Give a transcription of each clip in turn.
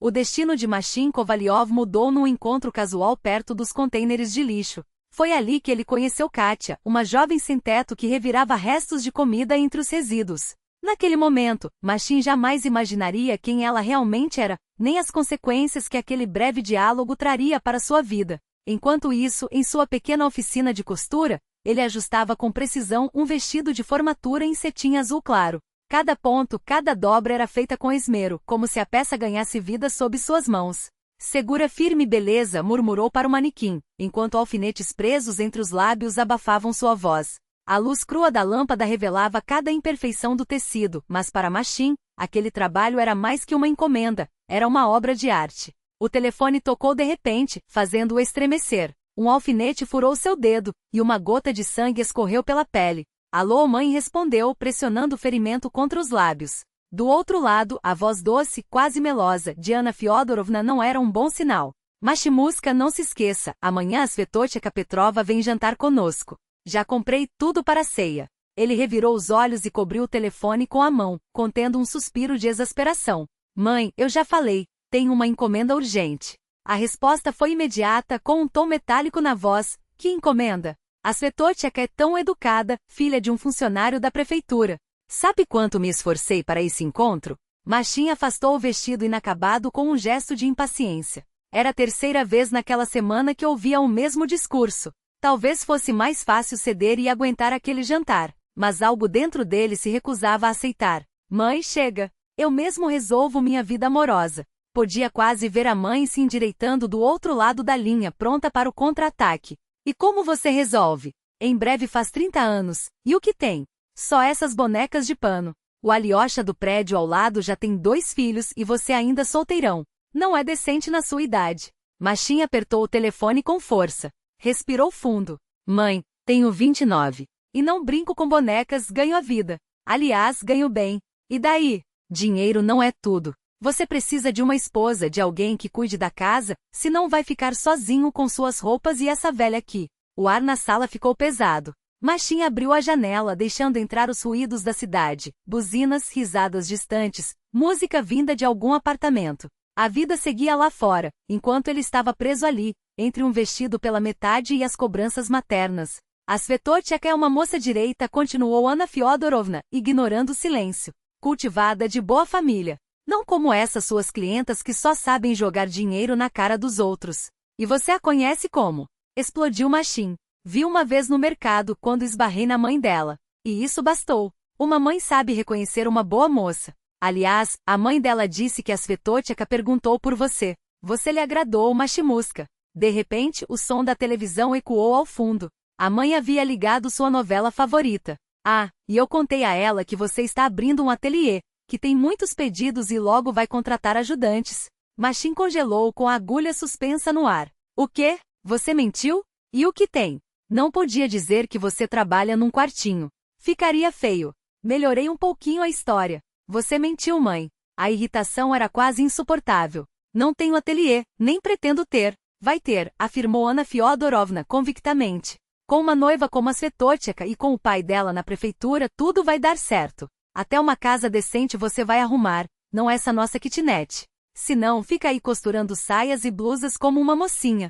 O destino de Machin Kovalyov mudou num encontro casual perto dos contêineres de lixo. Foi ali que ele conheceu Katia, uma jovem sem-teto que revirava restos de comida entre os resíduos. Naquele momento, Machin jamais imaginaria quem ela realmente era, nem as consequências que aquele breve diálogo traria para sua vida. Enquanto isso, em sua pequena oficina de costura, ele ajustava com precisão um vestido de formatura em cetim azul claro. Cada ponto, cada dobra era feita com esmero, como se a peça ganhasse vida sob suas mãos. Segura firme beleza, murmurou para o manequim, enquanto alfinetes presos entre os lábios abafavam sua voz. A luz crua da lâmpada revelava cada imperfeição do tecido, mas para Machin, aquele trabalho era mais que uma encomenda, era uma obra de arte. O telefone tocou de repente, fazendo-o estremecer. Um alfinete furou seu dedo, e uma gota de sangue escorreu pela pele. Alô, mãe, respondeu, pressionando o ferimento contra os lábios. Do outro lado, a voz doce, quase melosa, de Anna Fyodorovna não era um bom sinal. Machimuska, não se esqueça, amanhã a Svetochka Petrova vem jantar conosco. Já comprei tudo para a ceia. Ele revirou os olhos e cobriu o telefone com a mão, contendo um suspiro de exasperação. Mãe, eu já falei, tenho uma encomenda urgente. A resposta foi imediata, com um tom metálico na voz. Que encomenda? A Svetochka é tão educada, filha de um funcionário da prefeitura. Sabe quanto me esforcei para esse encontro? Machin afastou o vestido inacabado com um gesto de impaciência. Era a terceira vez naquela semana que ouvia o mesmo discurso. Talvez fosse mais fácil ceder e aguentar aquele jantar, mas algo dentro dele se recusava a aceitar. Mãe, chega. Eu mesmo resolvo minha vida amorosa. Podia quase ver a mãe se endireitando do outro lado da linha, pronta para o contra-ataque. E como você resolve? Em breve faz 30 anos. E o que tem? Só essas bonecas de pano. O Alyosha do prédio ao lado já tem 2 filhos e você ainda solteirão. Não é decente na sua idade. Machin apertou o telefone com força. Respirou fundo. Mãe, tenho 29. E não brinco com bonecas, ganho a vida. Aliás, ganho bem. E daí? Dinheiro não é tudo. Você precisa de uma esposa, de alguém que cuide da casa, senão vai ficar sozinho com suas roupas e essa velha aqui. O ar na sala ficou pesado. Machin abriu a janela, deixando entrar os ruídos da cidade. Buzinas, risadas distantes, música vinda de algum apartamento. A vida seguia lá fora, enquanto ele estava preso ali, entre um vestido pela metade e as cobranças maternas. A Svetochka é uma moça direita, continuou Anna Fyodorovna, ignorando o silêncio. Cultivada de boa família. Não como essas suas clientas que só sabem jogar dinheiro na cara dos outros. E você a conhece como? Explodiu Machin. Vi uma vez no mercado quando esbarrei na mãe dela. E isso bastou. Uma mãe sabe reconhecer uma boa moça. Aliás, a mãe dela disse que a Svetochka perguntou por você. Você lhe agradou, Machimuska. De repente, o som da televisão ecoou ao fundo. A mãe havia ligado sua novela favorita. Ah, e eu contei a ela que você está abrindo um ateliê, que tem muitos pedidos e logo vai contratar ajudantes. Machin congelou com a agulha suspensa no ar. O quê? Você mentiu? E o que tem? Não podia dizer que você trabalha num quartinho. Ficaria feio. Melhorei um pouquinho a história. Você mentiu, mãe. A irritação era quase insuportável. Não tenho ateliê, nem pretendo ter. Vai ter, afirmou Anna Fyodorovna convictamente. Com uma noiva como a Svetochka e com o pai dela na prefeitura, tudo vai dar certo. Até uma casa decente você vai arrumar, não essa nossa kitnet. Se não, fica aí costurando saias e blusas como uma mocinha.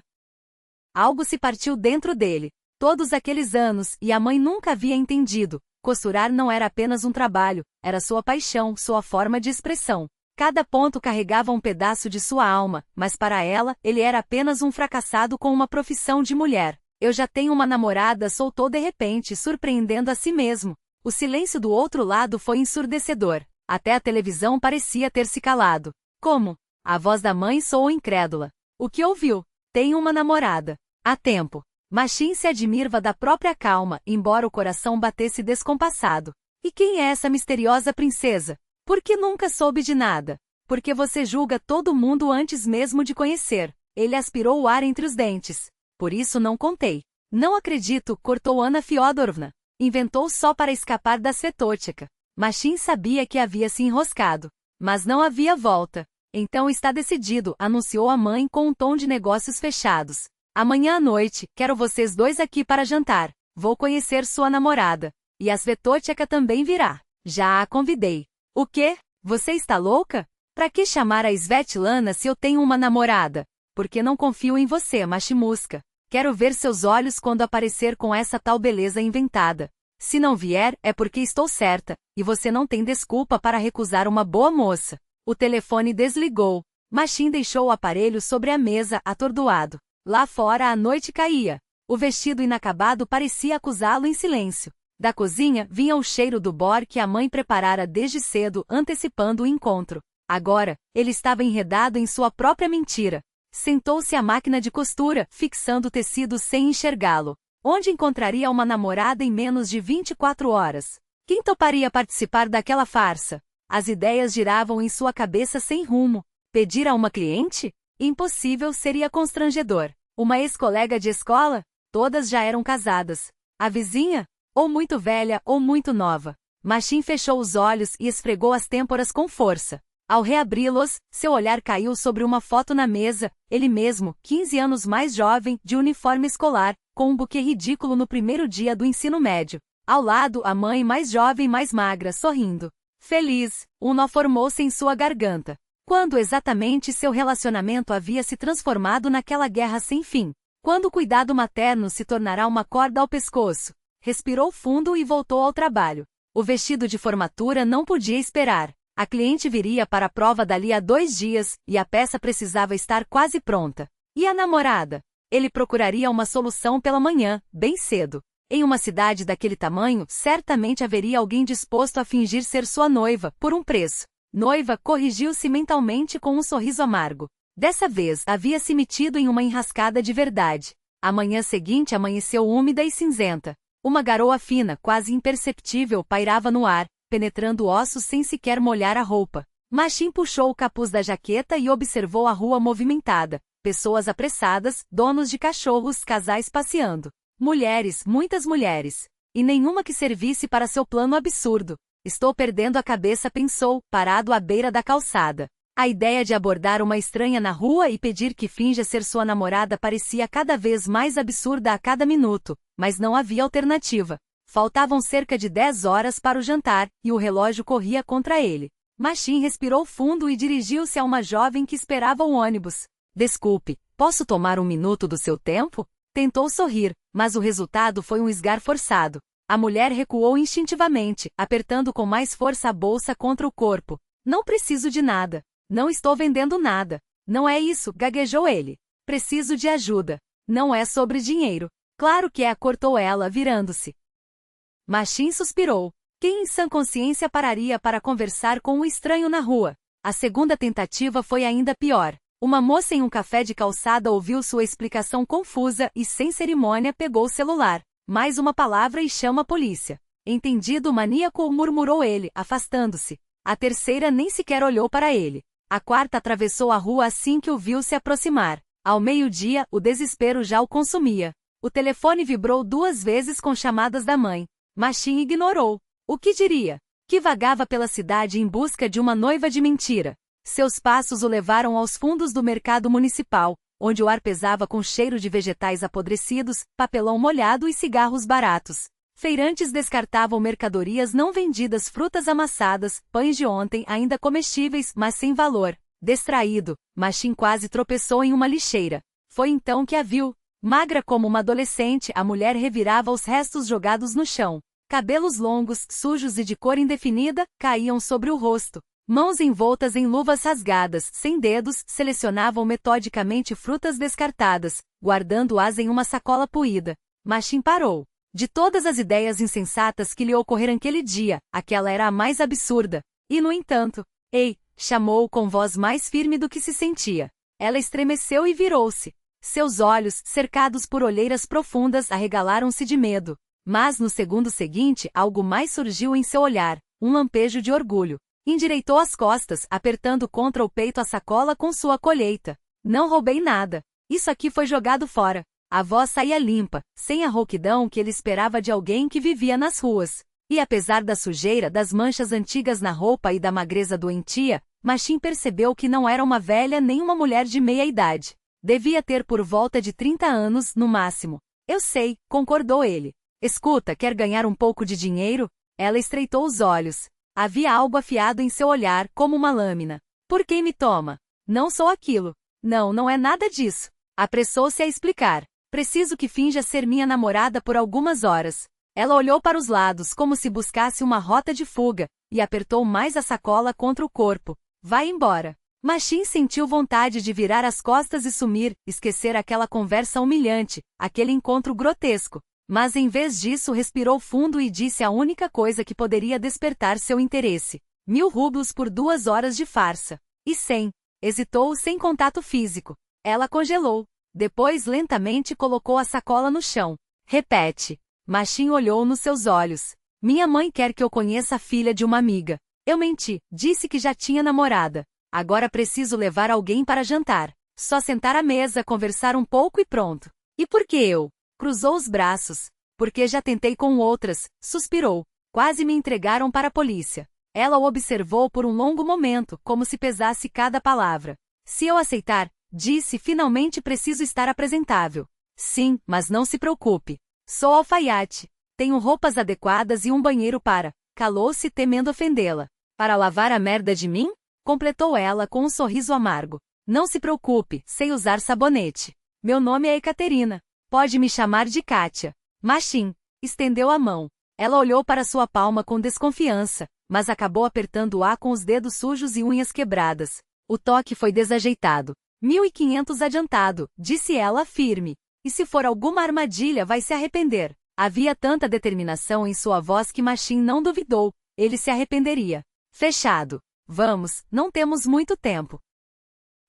Algo se partiu dentro dele. Todos aqueles anos, e a mãe nunca havia entendido. Costurar não era apenas um trabalho, era sua paixão, sua forma de expressão. Cada ponto carregava um pedaço de sua alma, mas para ela, ele era apenas um fracassado com uma profissão de mulher. Eu já tenho uma namorada, soltou de repente, surpreendendo a si mesmo. O silêncio do outro lado foi ensurdecedor. Até a televisão parecia ter se calado. Como? A voz da mãe soou incrédula. O que ouviu? Tenho uma namorada. Há tempo. Machin se admirava da própria calma, embora o coração batesse descompassado. E quem é essa misteriosa princesa? Por que nunca soube de nada? Porque você julga todo mundo antes mesmo de conhecer. Ele aspirou o ar entre os dentes. Por isso não contei. Não acredito, cortou Anna Fyodorovna. Inventou só para escapar da Svetochka. Machin sabia que havia se enroscado. Mas não havia volta. Então está decidido, anunciou a mãe com um tom de negócios fechados. Amanhã à noite, quero vocês 2 aqui para jantar. Vou conhecer sua namorada. E a Svetochka também virá. Já a convidei. O quê? Você está louca? Pra que chamar a Svetlana se eu tenho uma namorada? Porque não confio em você, machimusca. Quero ver seus olhos quando aparecer com essa tal beleza inventada. Se não vier, é porque estou certa, e você não tem desculpa para recusar uma boa moça. O telefone desligou. Machin deixou o aparelho sobre a mesa, atordoado. Lá fora a noite caía. O vestido inacabado parecia acusá-lo em silêncio. Da cozinha vinha o cheiro do bor que a mãe preparara desde cedo, antecipando o encontro. Agora, ele estava enredado em sua própria mentira. Sentou-se à máquina de costura, fixando o tecido sem enxergá-lo. Onde encontraria uma namorada em menos de 24 horas? Quem toparia participar daquela farsa? As ideias giravam em sua cabeça sem rumo. Pedir a uma cliente? Impossível, seria constrangedor. Uma ex-colega de escola? Todas já eram casadas. A vizinha? Ou muito velha ou muito nova. Machin fechou os olhos e esfregou as têmporas com força. Ao reabri-los, seu olhar caiu sobre uma foto na mesa, ele mesmo, 15 anos mais jovem, de uniforme escolar, com um buquê ridículo no primeiro dia do ensino médio. Ao lado, a mãe mais jovem, mais magra, sorrindo. Feliz, um nó formou-se em sua garganta. Quando exatamente seu relacionamento havia se transformado naquela guerra sem fim? Quando o cuidado materno se tornará uma corda ao pescoço? Respirou fundo e voltou ao trabalho. O vestido de formatura não podia esperar. A cliente viria para a prova dali a 2 dias, e a peça precisava estar quase pronta. E a namorada? Ele procuraria uma solução pela manhã, bem cedo. Em uma cidade daquele tamanho, certamente haveria alguém disposto a fingir ser sua noiva, por um preço. Noiva corrigiu-se mentalmente com um sorriso amargo. Dessa vez, havia se metido em uma enrascada de verdade. A manhã seguinte amanheceu úmida e cinzenta. Uma garoa fina, quase imperceptível, pairava no ar, penetrando ossos sem sequer molhar a roupa. Machin puxou o capuz da jaqueta e observou a rua movimentada. Pessoas apressadas, donos de cachorros, casais passeando. Mulheres, muitas mulheres. E nenhuma que servisse para seu plano absurdo. Estou perdendo a cabeça, pensou, parado à beira da calçada. A ideia de abordar uma estranha na rua e pedir que finja ser sua namorada parecia cada vez mais absurda a cada minuto, mas não havia alternativa. Faltavam cerca de 10 horas para o jantar, e o relógio corria contra ele. Machin respirou fundo e dirigiu-se a uma jovem que esperava o ônibus. Desculpe, posso tomar um minuto do seu tempo? Tentou sorrir, mas o resultado foi um esgar forçado. A mulher recuou instintivamente, apertando com mais força a bolsa contra o corpo. Não preciso de nada. Não estou vendendo nada. Não é isso, gaguejou ele. Preciso de ajuda. Não é sobre dinheiro. Claro que é, cortou ela, virando-se. Machin suspirou. Quem em sã consciência pararia para conversar com um estranho na rua? A segunda tentativa foi ainda pior. Uma moça em um café de calçada ouviu sua explicação confusa e, sem cerimônia, pegou o celular. Mais uma palavra e chama a polícia. Entendido, maníaco, murmurou ele, afastando-se. A terceira nem sequer olhou para ele. A quarta atravessou a rua assim que o viu se aproximar. Ao meio-dia, o desespero já o consumia. O telefone vibrou 2 vezes com chamadas da mãe. Machin ignorou. O que diria? Que vagava pela cidade em busca de uma noiva de mentira. Seus passos o levaram aos fundos do mercado municipal, onde o ar pesava com cheiro de vegetais apodrecidos, papelão molhado e cigarros baratos. Feirantes descartavam mercadorias não vendidas, frutas amassadas, pães de ontem ainda comestíveis, mas sem valor. Distraído, Machin quase tropeçou em uma lixeira. Foi então que a viu. Magra como uma adolescente, a mulher revirava os restos jogados no chão. Cabelos longos, sujos e de cor indefinida, caíam sobre o rosto. Mãos envoltas em luvas rasgadas, sem dedos, selecionavam metodicamente frutas descartadas, guardando-as em uma sacola puída. Machin parou. De todas as ideias insensatas que lhe ocorreram aquele dia, aquela era a mais absurda. E, no entanto, ei, chamou-o com voz mais firme do que se sentia. Ela estremeceu e virou-se. Seus olhos, cercados por olheiras profundas, arregalaram-se de medo. Mas no segundo seguinte, algo mais surgiu em seu olhar, um lampejo de orgulho. Endireitou as costas, apertando contra o peito a sacola com sua colheita. Não roubei nada. Isso aqui foi jogado fora. A voz saía limpa, sem a rouquidão que ele esperava de alguém que vivia nas ruas. E apesar da sujeira, das manchas antigas na roupa e da magreza doentia, Machin percebeu que não era uma velha nem uma mulher de meia idade. Devia ter por volta de 30 anos, no máximo. Eu sei, concordou ele. Escuta, quer ganhar um pouco de dinheiro? Ela estreitou os olhos. Havia algo afiado em seu olhar, como uma lâmina. Por quem me toma? Não sou aquilo. Não, não é nada disso. Apressou-se a explicar. Preciso que finja ser minha namorada por algumas horas. Ela olhou para os lados como se buscasse uma rota de fuga, e apertou mais a sacola contra o corpo. Vai embora. Machin sentiu vontade de virar as costas e sumir, esquecer aquela conversa humilhante, aquele encontro grotesco. Mas em vez disso respirou fundo e disse a única coisa que poderia despertar seu interesse. 1000 rublos por 2 horas de farsa. E 100. Hesitou sem contato físico. Ela congelou. Depois lentamente colocou a sacola no chão. Repete. Machin olhou nos seus olhos. Minha mãe quer que eu conheça a filha de uma amiga. Eu menti, disse que já tinha namorada. Agora preciso levar alguém para jantar. Só sentar à mesa, conversar um pouco e pronto. E por que eu? Cruzou os braços. Porque já tentei com outras, suspirou. Quase me entregaram para a polícia. Ela o observou por um longo momento, como se pesasse cada palavra. Se eu aceitar, disse, finalmente preciso estar apresentável. Sim, mas não se preocupe. Sou alfaiate. Tenho roupas adequadas e um banheiro para. Calou-se temendo ofendê-la. Para lavar a merda de mim? Completou ela com um sorriso amargo. Não se preocupe, sei usar sabonete. Meu nome é Ekaterina. Pode me chamar de Kátia. Machin. Estendeu a mão. Ela olhou para sua palma com desconfiança, mas acabou apertando-a com os dedos sujos e unhas quebradas. O toque foi desajeitado. 1500 adiantado, disse ela firme. E se for alguma armadilha vai se arrepender. Havia tanta determinação em sua voz que Machin não duvidou. Ele se arrependeria. Fechado. Vamos, não temos muito tempo.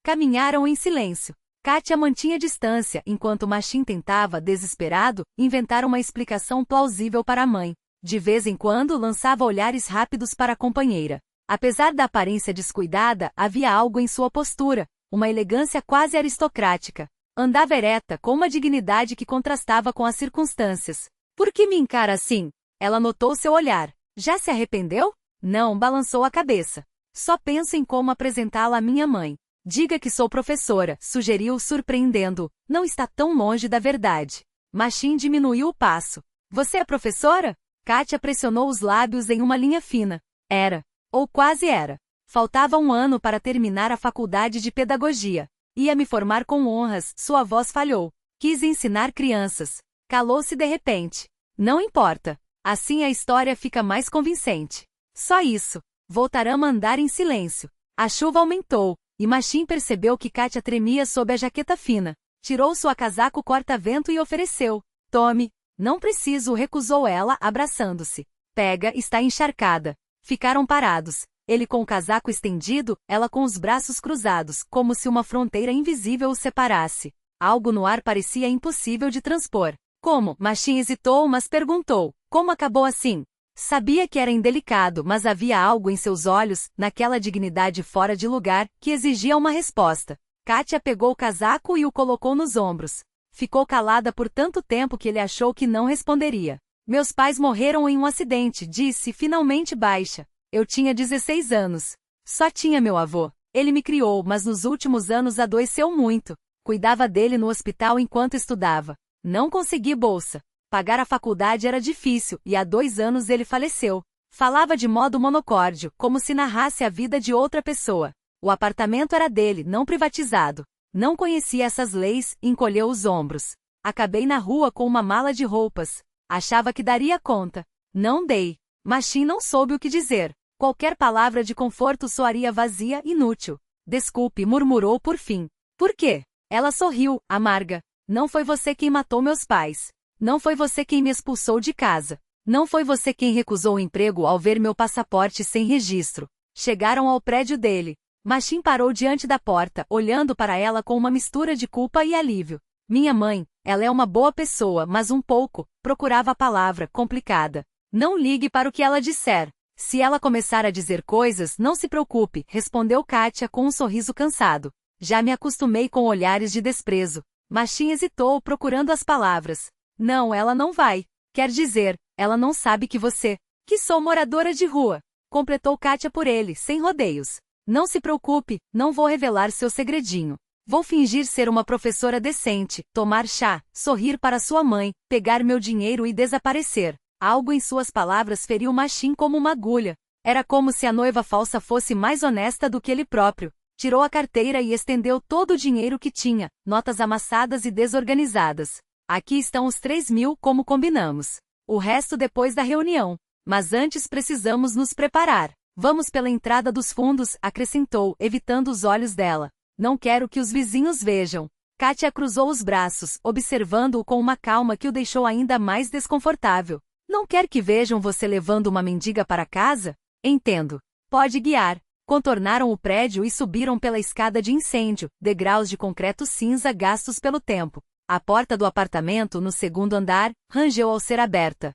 Caminharam em silêncio. Kátia mantinha distância enquanto Machin tentava, desesperado, inventar uma explicação plausível para a mãe. De vez em quando lançava olhares rápidos para a companheira. Apesar da aparência descuidada, havia algo em sua postura, uma elegância quase aristocrática. Andava ereta, com uma dignidade que contrastava com as circunstâncias. Por que me encara assim? Ela notou seu olhar. Já se arrependeu? Não, balançou a cabeça. Só penso em como apresentá-la à minha mãe. Diga que sou professora, sugeriu surpreendendo. Não está tão longe da verdade. Machin diminuiu o passo. Você é professora? Kátia pressionou os lábios em uma linha fina. Era. Ou quase era. Faltava 1 ano para terminar a faculdade de pedagogia. Ia me formar com honras, sua voz falhou. Quis ensinar crianças. Calou-se de repente. Não importa. Assim a história fica mais convincente. Só isso. Voltaram a andar em silêncio. A chuva aumentou, e Machin percebeu que Kátia tremia sob a jaqueta fina. Tirou sua casaco corta-vento e ofereceu. Tome. Não preciso, recusou ela, abraçando-se. Pega, está encharcada. Ficaram parados. Ele com o casaco estendido, ela com os braços cruzados, como se uma fronteira invisível os separasse. Algo no ar parecia impossível de transpor. Como? Machin hesitou, mas perguntou. Como acabou assim? Sabia que era indelicado, mas havia algo em seus olhos, naquela dignidade fora de lugar, que exigia uma resposta. Kátia pegou o casaco e o colocou nos ombros. Ficou calada por tanto tempo que ele achou que não responderia. Meus pais morreram em um acidente, disse, finalmente baixa. Eu tinha 16 anos. Só tinha meu avô. Ele me criou, mas nos últimos anos adoeceu muito. Cuidava dele no hospital enquanto estudava. Não consegui bolsa. Pagar a faculdade era difícil, e há 2 anos ele faleceu. Falava de modo monocórdio, como se narrasse a vida de outra pessoa. O apartamento era dele, não privatizado. Não conhecia essas leis, encolheu os ombros. Acabei na rua com uma mala de roupas. Achava que daria conta. Não dei. Machin não soube o que dizer. Qualquer palavra de conforto soaria vazia, inútil. Desculpe, murmurou por fim. Por quê? Ela sorriu, amarga. Não foi você quem matou meus pais. Não foi você quem me expulsou de casa. Não foi você quem recusou o emprego ao ver meu passaporte sem registro. Chegaram ao prédio dele. Machin parou diante da porta, olhando para ela com uma mistura de culpa e alívio. Minha mãe, ela é uma boa pessoa, mas um pouco, procurava a palavra, complicada. Não ligue para o que ela disser. Se ela começar a dizer coisas, não se preocupe, respondeu Kátia com um sorriso cansado. Já me acostumei com olhares de desprezo. Machin hesitou, procurando as palavras. Não, ela não vai. Quer dizer, ela não sabe que você... que sou moradora de rua. Completou Kátia por ele, sem rodeios. Não se preocupe, não vou revelar seu segredinho. Vou fingir ser uma professora decente, tomar chá, sorrir para sua mãe, pegar meu dinheiro e desaparecer. Algo em suas palavras feriu Machin como uma agulha. Era como se a noiva falsa fosse mais honesta do que ele próprio. Tirou a carteira e estendeu todo o dinheiro que tinha, notas amassadas e desorganizadas. Aqui estão os 3.000 como combinamos. O resto depois da reunião. Mas antes precisamos nos preparar. Vamos pela entrada dos fundos, acrescentou, evitando os olhos dela. Não quero que os vizinhos vejam. Kátia cruzou os braços, observando-o com uma calma que o deixou ainda mais desconfortável. Não quer que vejam você levando uma mendiga para casa? Entendo. Pode guiar. Contornaram o prédio e subiram pela escada de incêndio, degraus de concreto cinza gastos pelo tempo. A porta do apartamento, no segundo andar, rangeu ao ser aberta.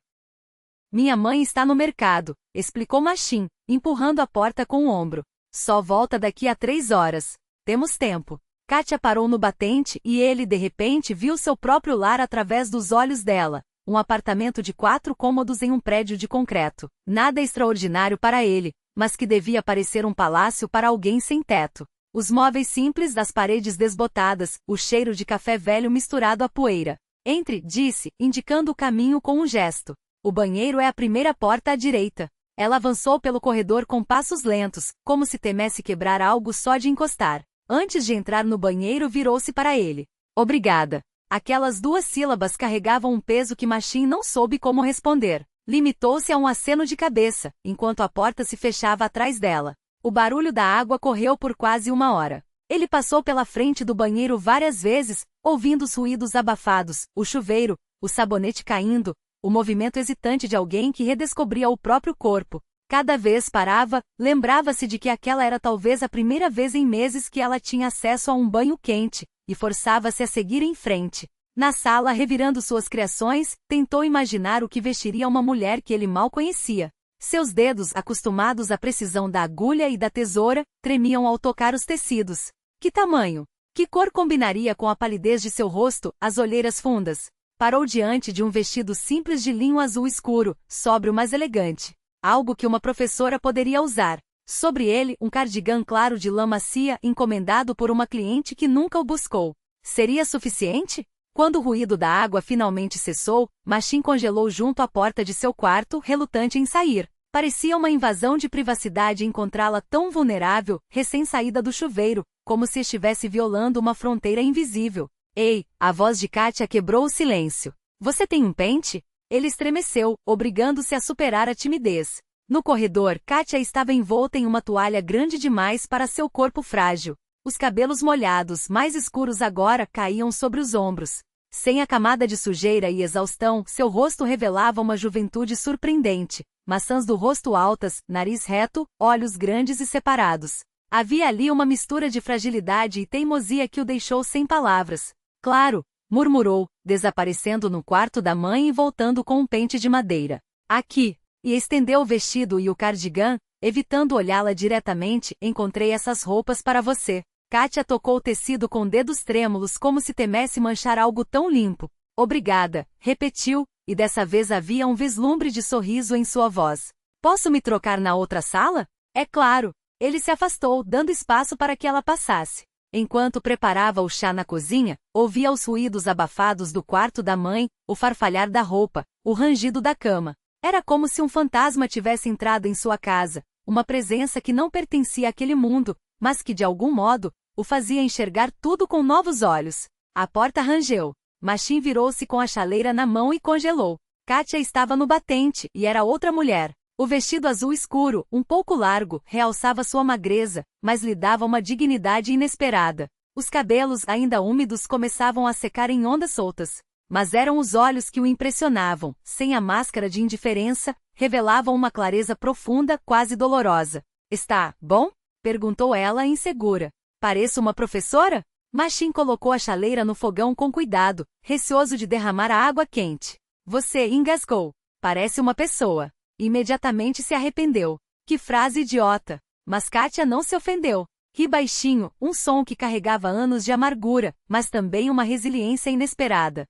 Minha mãe está no mercado, explicou Machin, empurrando a porta com o ombro. Só volta daqui a 3 horas. Temos tempo. Kátia parou no batente e ele, de repente, viu seu próprio lar através dos olhos dela. Um apartamento de 4 cômodos em um prédio de concreto. Nada extraordinário para ele, mas que devia parecer um palácio para alguém sem teto. Os móveis simples das paredes desbotadas, o cheiro de café velho misturado à poeira. Entre, disse, indicando o caminho com um gesto. O banheiro é a primeira porta à direita. Ela avançou pelo corredor com passos lentos, como se temesse quebrar algo só de encostar. Antes de entrar no banheiro, virou-se para ele. Obrigada. Aquelas 2 sílabas carregavam um peso que Machin não soube como responder. Limitou-se a um aceno de cabeça, enquanto a porta se fechava atrás dela. O barulho da água correu por quase 1 hora. Ele passou pela frente do banheiro várias vezes, ouvindo os ruídos abafados, o chuveiro, o sabonete caindo, o movimento hesitante de alguém que redescobria o próprio corpo. Cada vez parava, lembrava-se de que aquela era talvez a primeira vez em meses que ela tinha acesso a um banho quente, e forçava-se a seguir em frente. Na sala, revirando suas criações, tentou imaginar o que vestiria uma mulher que ele mal conhecia. Seus dedos, acostumados à precisão da agulha e da tesoura, tremiam ao tocar os tecidos. Que tamanho? Que cor combinaria com a palidez de seu rosto, as olheiras fundas? Parou diante de um vestido simples de linho azul escuro, sóbrio mas elegante. Algo que uma professora poderia usar. Sobre ele, um cardigã claro de lã macia, encomendado por uma cliente que nunca o buscou. Seria suficiente? Quando o ruído da água finalmente cessou, Machin congelou junto à porta de seu quarto, relutante em sair. Parecia uma invasão de privacidade encontrá-la tão vulnerável, recém-saída do chuveiro, como se estivesse violando uma fronteira invisível. Ei, a voz de Kátia quebrou o silêncio. Você tem um pente? Ele estremeceu, obrigando-se a superar a timidez. No corredor, Kátia estava envolta em uma toalha grande demais para seu corpo frágil. Os cabelos molhados, mais escuros agora, caíam sobre os ombros. Sem a camada de sujeira e exaustão, seu rosto revelava uma juventude surpreendente. Maçãs do rosto altas, nariz reto, olhos grandes e separados. Havia ali uma mistura de fragilidade e teimosia que o deixou sem palavras. Claro, murmurou, desaparecendo no quarto da mãe e voltando com um pente de madeira. Aqui. E estendeu o vestido e o cardigã, evitando olhá-la diretamente. Encontrei essas roupas para você. Kátia tocou o tecido com dedos trêmulos como se temesse manchar algo tão limpo. Obrigada, repetiu, e dessa vez havia um vislumbre de sorriso em sua voz. Posso me trocar na outra sala? É claro. Ele se afastou, dando espaço para que ela passasse. Enquanto preparava o chá na cozinha, ouvia os ruídos abafados do quarto da mãe, o farfalhar da roupa, o rangido da cama. Era como se um fantasma tivesse entrado em sua casa, uma presença que não pertencia àquele mundo, mas que de algum modo, o fazia enxergar tudo com novos olhos. A porta rangeu. Machin virou-se com a chaleira na mão e congelou. Kátia estava no batente, e era outra mulher. O vestido azul escuro, um pouco largo, realçava sua magreza, mas lhe dava uma dignidade inesperada. Os cabelos, ainda úmidos, começavam a secar em ondas soltas. Mas eram os olhos que o impressionavam, sem a máscara de indiferença, revelavam uma clareza profunda, quase dolorosa. Está bom? Perguntou ela, insegura. Pareço uma professora? Machin colocou a chaleira no fogão com cuidado, receoso de derramar a água quente. Você engasgou. Parece uma pessoa. Imediatamente se arrependeu. Que frase idiota! Mas Kátia não se ofendeu. Ri baixinho, um som que carregava anos de amargura, mas também uma resiliência inesperada.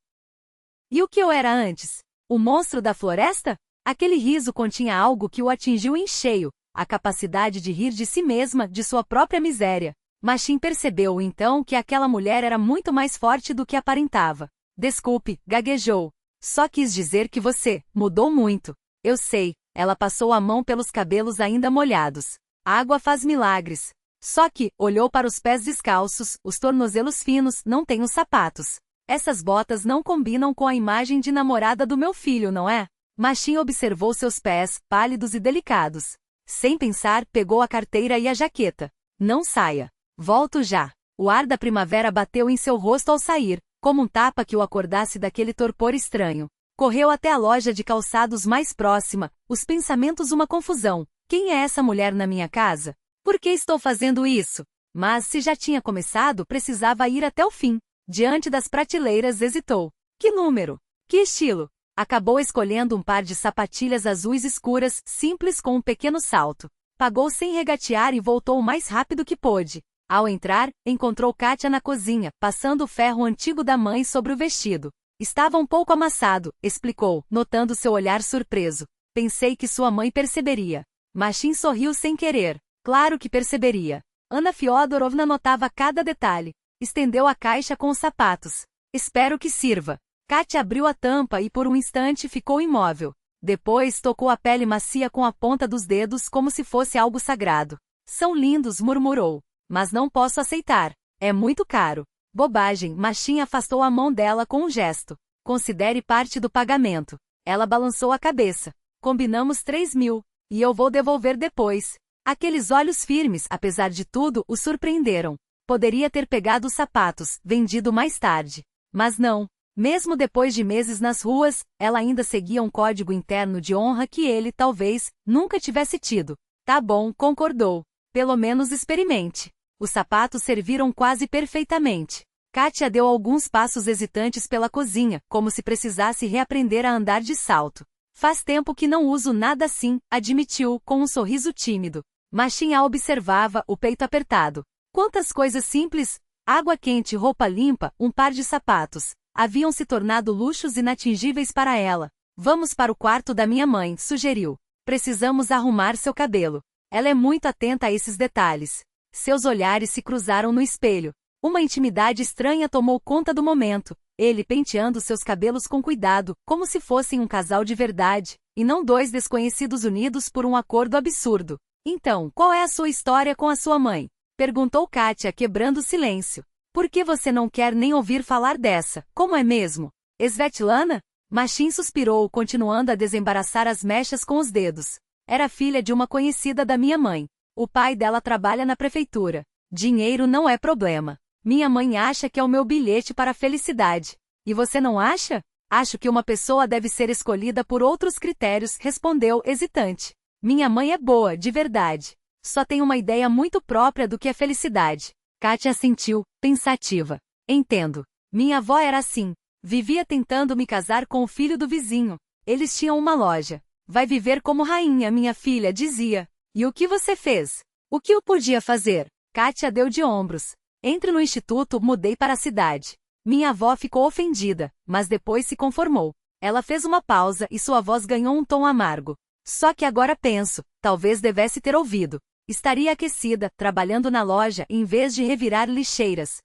E o que eu era antes? O monstro da floresta? Aquele riso continha algo que o atingiu em cheio, a capacidade de rir de si mesma, de sua própria miséria. Machin percebeu então que aquela mulher era muito mais forte do que aparentava. Desculpe, gaguejou. Só quis dizer que você mudou muito. Eu sei, Ela passou a mão pelos cabelos ainda molhados. A água faz milagres. Só que, olhou para os pés descalços, os tornozelos finos, não tenho sapatos. Essas botas não combinam com a imagem de namorada do meu filho, não é? Machin observou seus pés, pálidos e delicados. Sem pensar, pegou a carteira e a jaqueta. Não saia. Volto já. O ar da primavera bateu em seu rosto ao sair, como um tapa que o acordasse daquele torpor estranho. Correu até a loja de calçados mais próxima, os pensamentos uma confusão. Quem é essa mulher na minha casa? Por que estou fazendo isso? Mas se já tinha começado, precisava ir até o fim. Diante das prateleiras hesitou. Que número? Que estilo? Acabou escolhendo um par de sapatilhas azuis escuras, simples com um pequeno salto. Pagou sem regatear e voltou o mais rápido que pôde. Ao entrar, encontrou Kátia na cozinha, passando o ferro antigo da mãe sobre o vestido. Estava um pouco amassado, explicou, notando seu olhar surpreso. Pensei que sua mãe perceberia. Machin sorriu sem querer. Claro que perceberia. Ana Fyodorovna notava cada detalhe. Estendeu a caixa com os sapatos. Espero que sirva. Kátia abriu a tampa e por um instante ficou imóvel. Depois tocou a pele macia com a ponta dos dedos como se fosse algo sagrado. São lindos, murmurou. Mas não posso aceitar. É muito caro. Bobagem, Machin afastou a mão dela com um gesto. Considere parte do pagamento. Ela balançou a cabeça. Combinamos 3.000. E eu vou devolver depois. Aqueles olhos firmes, apesar de tudo, o surpreenderam. Poderia ter pegado os sapatos, vendido mais tarde. Mas não. Mesmo depois de meses nas ruas, ela ainda seguia um código interno de honra que ele, talvez, nunca tivesse tido. Tá bom, concordou. Pelo menos experimente. Os sapatos serviram quase perfeitamente. Kátia deu alguns passos hesitantes pela cozinha, como se precisasse reaprender a andar de salto. Faz tempo que não uso nada assim, admitiu, com um sorriso tímido. Machin a observava, o peito apertado. Quantas coisas simples! Água quente, roupa limpa, um par de sapatos. Haviam se tornado luxos inatingíveis para ela. Vamos para o quarto da minha mãe, sugeriu. Precisamos arrumar seu cabelo. Ela é muito atenta a esses detalhes. Seus olhares se cruzaram no espelho. Uma intimidade estranha tomou conta do momento. Ele penteando seus cabelos com cuidado, como se fossem um casal de verdade, e não dois desconhecidos unidos por um acordo absurdo. Então, qual é a sua história com a sua mãe? Perguntou Kátia, quebrando o silêncio. Por que você não quer nem ouvir falar dessa? Como é mesmo? Svetlana? Machin suspirou, continuando a desembaraçar as mechas com os dedos. Era filha de uma conhecida da minha mãe. O pai dela trabalha na prefeitura. Dinheiro não é problema. Minha mãe acha que é o meu bilhete para a felicidade. E você não acha? Acho que uma pessoa deve ser escolhida por outros critérios, respondeu, hesitante. Minha mãe é boa, de verdade. Só tem uma ideia muito própria do que é felicidade. Kátia assentiu, pensativa. Entendo. Minha avó era assim. Vivia tentando me casar com o filho do vizinho. Eles tinham uma loja. Vai viver como rainha, minha filha, dizia. E o que você fez? O que eu podia fazer? Kátia deu de ombros. Entre no instituto, mudei para a cidade. Minha avó ficou ofendida, mas depois se conformou. Ela fez uma pausa e sua voz ganhou um tom amargo. Só que agora penso, talvez devesse ter ouvido. Estaria aquecida, trabalhando na loja, em vez de revirar lixeiras.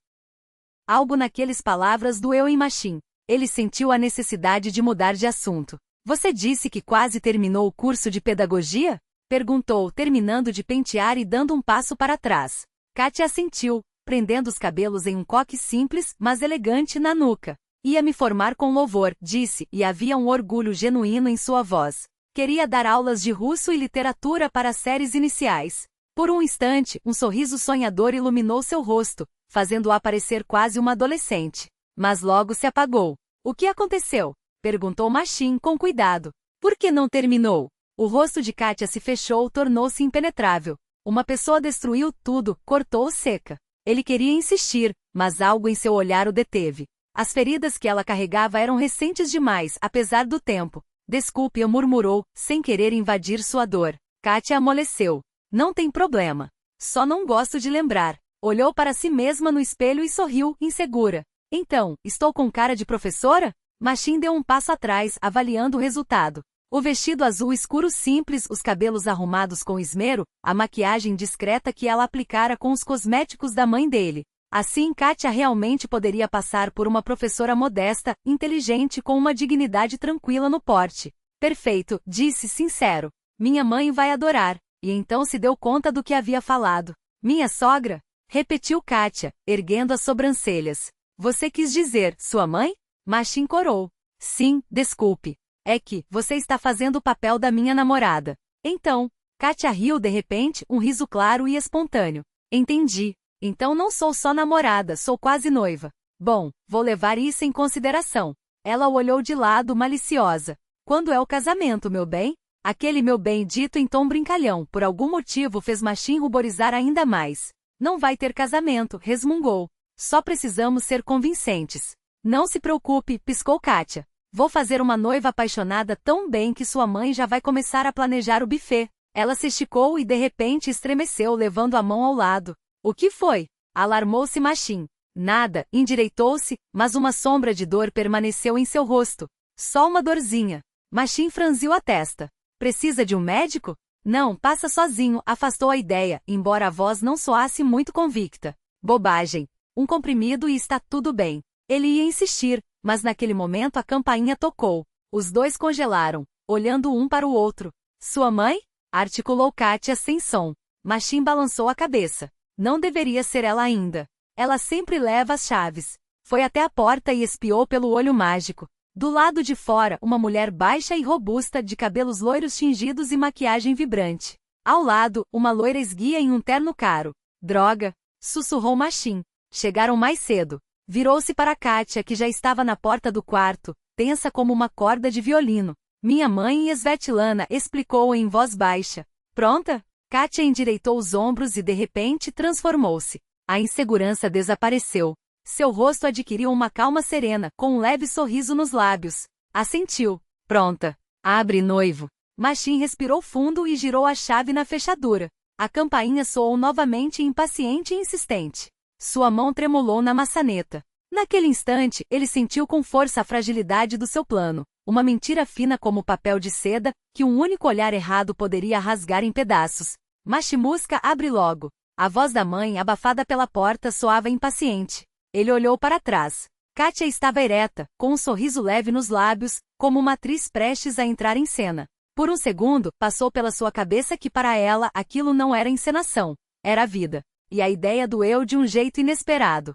Algo naquelas palavras doeu em Machin. Ele sentiu a necessidade de mudar de assunto. Você disse que quase terminou o curso de pedagogia? Perguntou, terminando de pentear e dando um passo para trás. Kátia assentiu, prendendo os cabelos em um coque simples, mas elegante na nuca. Ia me formar com louvor, disse, e havia um orgulho genuíno em sua voz. Queria dar aulas de russo e literatura para as séries iniciais. Por um instante, um sorriso sonhador iluminou seu rosto, fazendo-a parecer quase uma adolescente. Mas logo se apagou. O que aconteceu? Perguntou Machin com cuidado. Por que não terminou? O rosto de Kátia se fechou, tornou-se impenetrável. Uma pessoa destruiu tudo, cortou-o seca. Ele queria insistir, mas algo em seu olhar o deteve. As feridas que ela carregava eram recentes demais, apesar do tempo. Desculpe, murmurou, sem querer invadir sua dor. Kátia amoleceu. Não tem problema. Só não gosto de lembrar. Olhou para si mesma no espelho e sorriu, insegura. Então, estou com cara de professora? Machin deu um passo atrás, avaliando o resultado. O vestido azul escuro simples, os cabelos arrumados com esmero, a maquiagem discreta que ela aplicara com os cosméticos da mãe dele. Assim, Kátia realmente poderia passar por uma professora modesta, inteligente com uma dignidade tranquila no porte. Perfeito, disse sincero. Minha mãe vai adorar. E então se deu conta do que havia falado. Minha sogra? Repetiu Kátia, erguendo as sobrancelhas. Você quis dizer, sua mãe? Machin corou. Sim, desculpe. É que, você está fazendo o papel da minha namorada. Então, Kátia riu de repente, um riso claro e espontâneo. Entendi. Então não sou só namorada, sou quase noiva. Bom, vou levar isso em consideração. Ela o olhou de lado, maliciosa. Quando é o casamento, meu bem? Aquele meu bem dito em tom brincalhão, por algum motivo fez Machin ruborizar ainda mais. Não vai ter casamento, resmungou. Só precisamos ser convincentes. Não se preocupe, piscou Kátia. Vou fazer uma noiva apaixonada tão bem que sua mãe já vai começar a planejar o buffet. Ela se esticou e de repente estremeceu, levando a mão ao lado. O que foi? Alarmou-se Machin. Nada, endireitou-se, mas uma sombra de dor permaneceu em seu rosto. Só uma dorzinha. Machin franziu a testa. Precisa de um médico? Não, passa sozinho, afastou a ideia, embora a voz não soasse muito convicta. Bobagem. Um comprimido e está tudo bem. Ele ia insistir, mas naquele momento a campainha tocou. Os dois congelaram, olhando um para o outro. Sua mãe? Articulou Kátia sem som. Machin balançou a cabeça. Não deveria ser ela ainda. Ela sempre leva as chaves. Foi até a porta e espiou pelo olho mágico. Do lado de fora, uma mulher baixa e robusta, de cabelos loiros tingidos e maquiagem vibrante. Ao lado, uma loira esguia em um terno caro. Droga! Sussurrou Machin. Chegaram mais cedo. Virou-se para Kátia, que já estava na porta do quarto, tensa como uma corda de violino. Minha mãe e Svetlana, explicou em voz baixa. Pronta? Kátia endireitou os ombros e de repente transformou-se. A insegurança desapareceu. Seu rosto adquiriu uma calma serena, com um leve sorriso nos lábios. Assentiu. Pronta. Abre, noivo. Machin respirou fundo e girou a chave na fechadura. A campainha soou novamente, impaciente e insistente. Sua mão tremulou na maçaneta. Naquele instante, ele sentiu com força a fragilidade do seu plano. Uma mentira fina como papel de seda, que um único olhar errado poderia rasgar em pedaços. Machimusca, abre logo. A voz da mãe, abafada pela porta, soava impaciente. Ele olhou para trás. Kátia estava ereta, com um sorriso leve nos lábios, como uma atriz prestes a entrar em cena. Por um segundo, passou pela sua cabeça que para ela aquilo não era encenação, era a vida. E a ideia doeu de um jeito inesperado.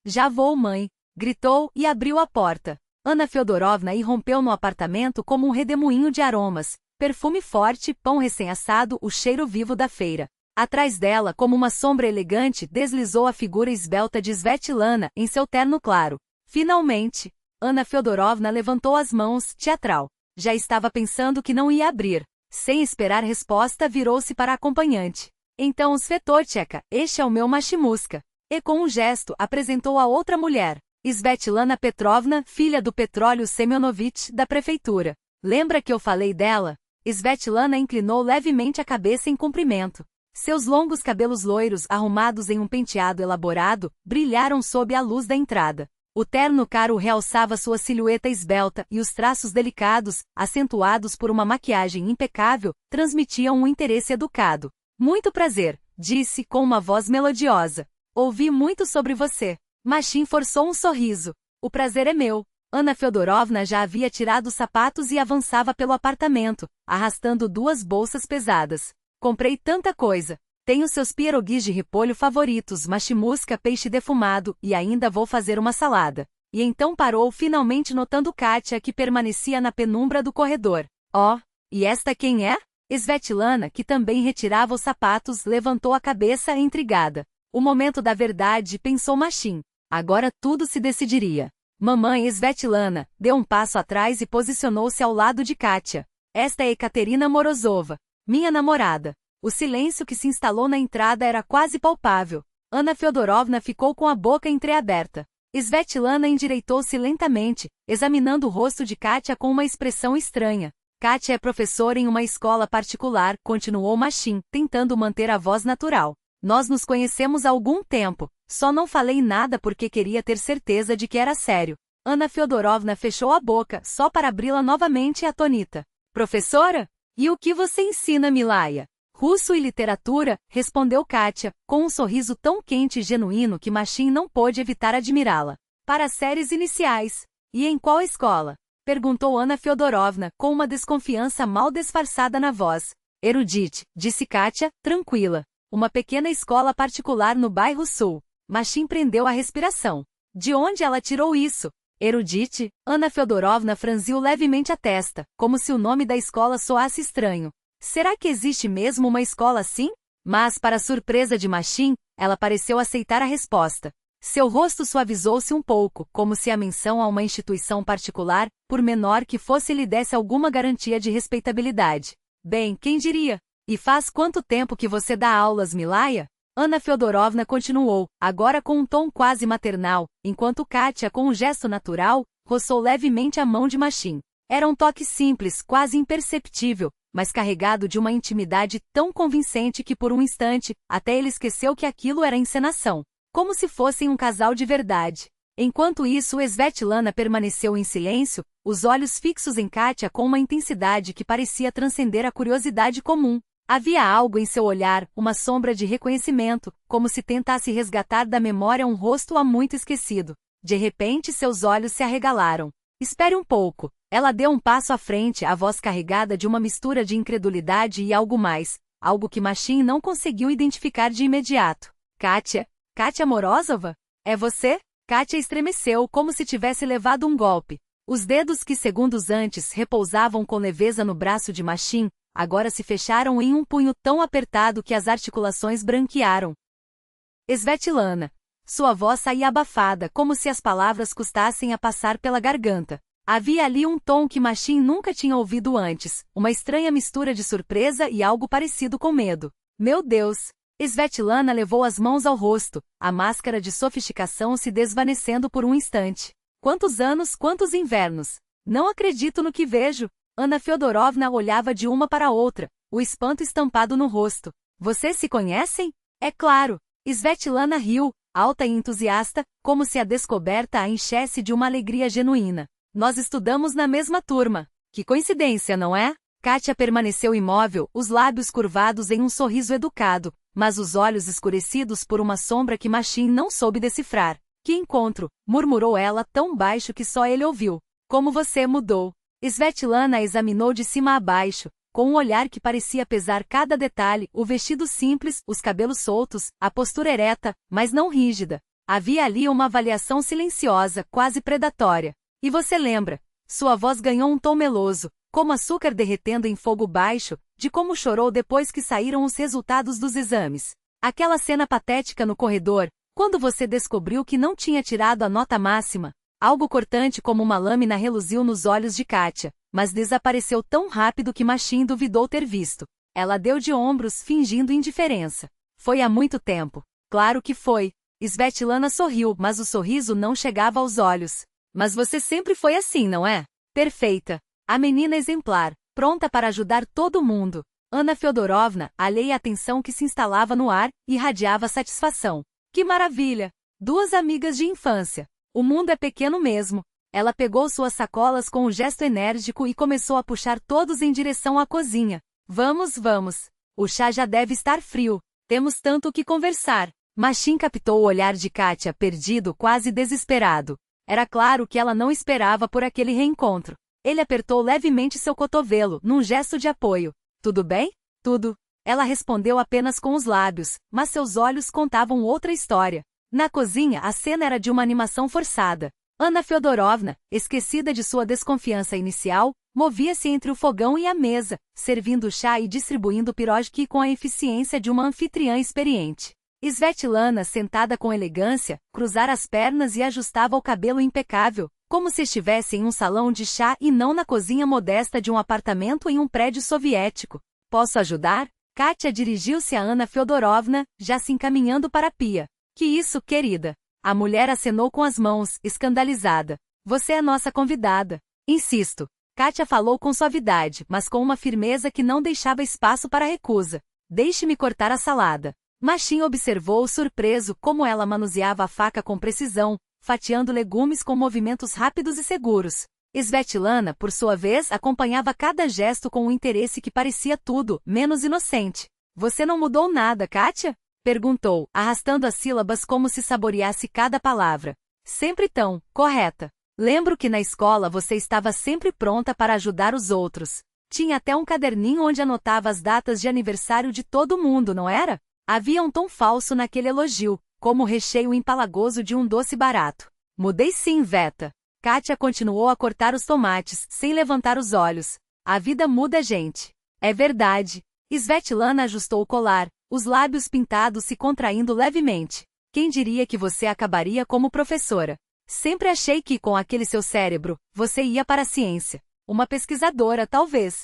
Já vou, mãe! Gritou e abriu a porta. Ana Feodorovna irrompeu no apartamento como um redemoinho de aromas, perfume forte, pão recém-assado, o cheiro vivo da feira. Atrás dela, como uma sombra elegante, deslizou a figura esbelta de Svetlana, em seu terno claro. Finalmente, Ana Feodorovna levantou as mãos, teatral. Já estava pensando que não ia abrir. Sem esperar resposta, virou-se para a acompanhante. Então, Svetlana, este é o meu Machimusca. E com um gesto, apresentou a outra mulher. Svetlana Petrovna, filha do Petróleo Semyonovich, da prefeitura. Lembra que eu falei dela? Svetlana inclinou levemente a cabeça em cumprimento. Seus longos cabelos loiros, arrumados em um penteado elaborado, brilharam sob a luz da entrada. O terno caro realçava sua silhueta esbelta e os traços delicados, acentuados por uma maquiagem impecável, transmitiam um interesse educado. Muito prazer, disse com uma voz melodiosa. Ouvi muito sobre você. Machin forçou um sorriso. O prazer é meu. Ana Feodorovna já havia tirado os sapatos e avançava pelo apartamento, arrastando duas bolsas pesadas. Comprei tanta coisa. Tenho seus pierogies de repolho favoritos, machimusca, peixe defumado, e ainda vou fazer uma salada. E então parou, finalmente notando Kátia, que permanecia na penumbra do corredor. Oh, e esta quem é? Svetlana, que também retirava os sapatos, levantou a cabeça intrigada. O momento da verdade, pensou Machin. Agora tudo se decidiria. Mamãe Svetlana deu um passo atrás e posicionou-se ao lado de Kátia. Esta é Ekaterina Morozova, minha namorada. O silêncio que se instalou na entrada era quase palpável. Ana Feodorovna ficou com a boca entreaberta. Svetlana endireitou-se lentamente, examinando o rosto de Kátia com uma expressão estranha. Kátia é professora em uma escola particular, continuou Machin, tentando manter a voz natural. Nós nos conhecemos há algum tempo, só não falei nada porque queria ter certeza de que era sério. Ana Feodorovna fechou a boca, só para abri-la novamente atonita. Professora? E o que você ensina, Milaya? Russo e literatura, respondeu Kátia, com um sorriso tão quente e genuíno que Machin não pôde evitar admirá-la. Para séries iniciais. E em qual escola? Perguntou Ana Fyodorovna, com uma desconfiança mal disfarçada na voz. Erudite, disse Kátia, tranquila. Uma pequena escola particular no bairro Sul. Machim prendeu a respiração. De onde ela tirou isso? Erudite? Ana Fyodorovna franziu levemente a testa, como se o nome da escola soasse estranho. Será que existe mesmo uma escola assim? Mas, para surpresa de Machim, ela pareceu aceitar a resposta. Seu rosto suavizou-se um pouco, como se a menção a uma instituição particular, por menor que fosse, lhe desse alguma garantia de respeitabilidade. Bem, quem diria? E faz quanto tempo que você dá aulas, Milaya? Ana Fyodorovna continuou, agora com um tom quase maternal, enquanto Kátia, com um gesto natural, roçou levemente a mão de Machim. Era um toque simples, quase imperceptível, mas carregado de uma intimidade tão convincente que por um instante, até ele esqueceu que aquilo era encenação. Como se fossem um casal de verdade. Enquanto isso, Svetlana permaneceu em silêncio, os olhos fixos em Kátia com uma intensidade que parecia transcender a curiosidade comum. Havia algo em seu olhar, uma sombra de reconhecimento, como se tentasse resgatar da memória um rosto há muito esquecido. De repente, seus olhos se arregalaram. Espere um pouco. Ela deu um passo à frente, a voz carregada de uma mistura de incredulidade e algo mais, algo que Machim não conseguiu identificar de imediato. Kátia? Kátia Morozova? É você? Kátia estremeceu como se tivesse levado um golpe. Os dedos que segundos antes repousavam com leveza no braço de Machim, agora se fecharam em um punho tão apertado que as articulações branquearam. Svetlana. Sua voz saía abafada, como se as palavras custassem a passar pela garganta. Havia ali um tom que Machim nunca tinha ouvido antes, uma estranha mistura de surpresa e algo parecido com medo. Meu Deus! Svetlana levou as mãos ao rosto, a máscara de sofisticação se desvanecendo por um instante. Quantos anos, quantos invernos! Não acredito no que vejo! Ana Fyodorovna olhava de uma para outra, o espanto estampado no rosto. Vocês se conhecem? É claro! Svetlana riu, alta e entusiasta, como se a descoberta a enchesse de uma alegria genuína. Nós estudamos na mesma turma. Que coincidência, não é? Kátia permaneceu imóvel, os lábios curvados em um sorriso educado, mas os olhos escurecidos por uma sombra que Machim não soube decifrar. Que encontro! Murmurou ela tão baixo que só ele ouviu. Como você mudou! Svetlana a examinou de cima a baixo, com um olhar que parecia pesar cada detalhe, o vestido simples, os cabelos soltos, a postura ereta, mas não rígida. Havia ali uma avaliação silenciosa, quase predatória. E você lembra? Sua voz ganhou um tom meloso, como açúcar derretendo em fogo baixo, de como chorou depois que saíram os resultados dos exames. Aquela cena patética no corredor, quando você descobriu que não tinha tirado a nota máxima. Algo cortante como uma lâmina reluziu nos olhos de Kátia, mas desapareceu tão rápido que Machim duvidou ter visto. Ela deu de ombros, fingindo indiferença. Foi há muito tempo. Claro que foi. Svetlana sorriu, mas o sorriso não chegava aos olhos. Mas você sempre foi assim, não é? Perfeita. A menina exemplar, pronta para ajudar todo mundo. Ana Fyodorovna, alheia à tensão que se instalava no ar, irradiava satisfação. Que maravilha! Duas amigas de infância. O mundo é pequeno mesmo. Ela pegou suas sacolas com um gesto enérgico e começou a puxar todos em direção à cozinha. Vamos, vamos. O chá já deve estar frio. Temos tanto o que conversar. Machim captou o olhar de Kátia, perdido, quase desesperado. Era claro que ela não esperava por aquele reencontro. Ele apertou levemente seu cotovelo, num gesto de apoio. Tudo bem? Tudo. Ela respondeu apenas com os lábios, mas seus olhos contavam outra história. Na cozinha, a cena era de uma animação forçada. Ana Fyodorovna, esquecida de sua desconfiança inicial, movia-se entre o fogão e a mesa, servindo chá e distribuindo pirojki com a eficiência de uma anfitriã experiente. Svetlana, sentada com elegância, cruzara as pernas e ajustava o cabelo impecável, como se estivesse em um salão de chá e não na cozinha modesta de um apartamento em um prédio soviético. Posso ajudar? Kátia dirigiu-se a Ana Fyodorovna, já se encaminhando para a pia. Que isso, querida? A mulher acenou com as mãos, escandalizada. Você é nossa convidada. Insisto. Kátia falou com suavidade, mas com uma firmeza que não deixava espaço para recusa. Deixe-me cortar a salada. Machim observou surpreso como ela manuseava a faca com precisão, fatiando legumes com movimentos rápidos e seguros. Svetlana, por sua vez, acompanhava cada gesto com um interesse que parecia tudo, menos inocente. Você não mudou nada, Kátia? Perguntou, arrastando as sílabas como se saboreasse cada palavra. Sempre tão correta. Lembro que na escola você estava sempre pronta para ajudar os outros. Tinha até um caderninho onde anotava as datas de aniversário de todo mundo, não era? Havia um tom falso naquele elogio, como o recheio empalagoso de um doce barato. Mudei sim, Veta. Kátia continuou a cortar os tomates, sem levantar os olhos. A vida muda, gente. É verdade. Svetlana ajustou o colar, os lábios pintados se contraindo levemente. Quem diria que você acabaria como professora? Sempre achei que, com aquele seu cérebro, você ia para a ciência. Uma pesquisadora, talvez.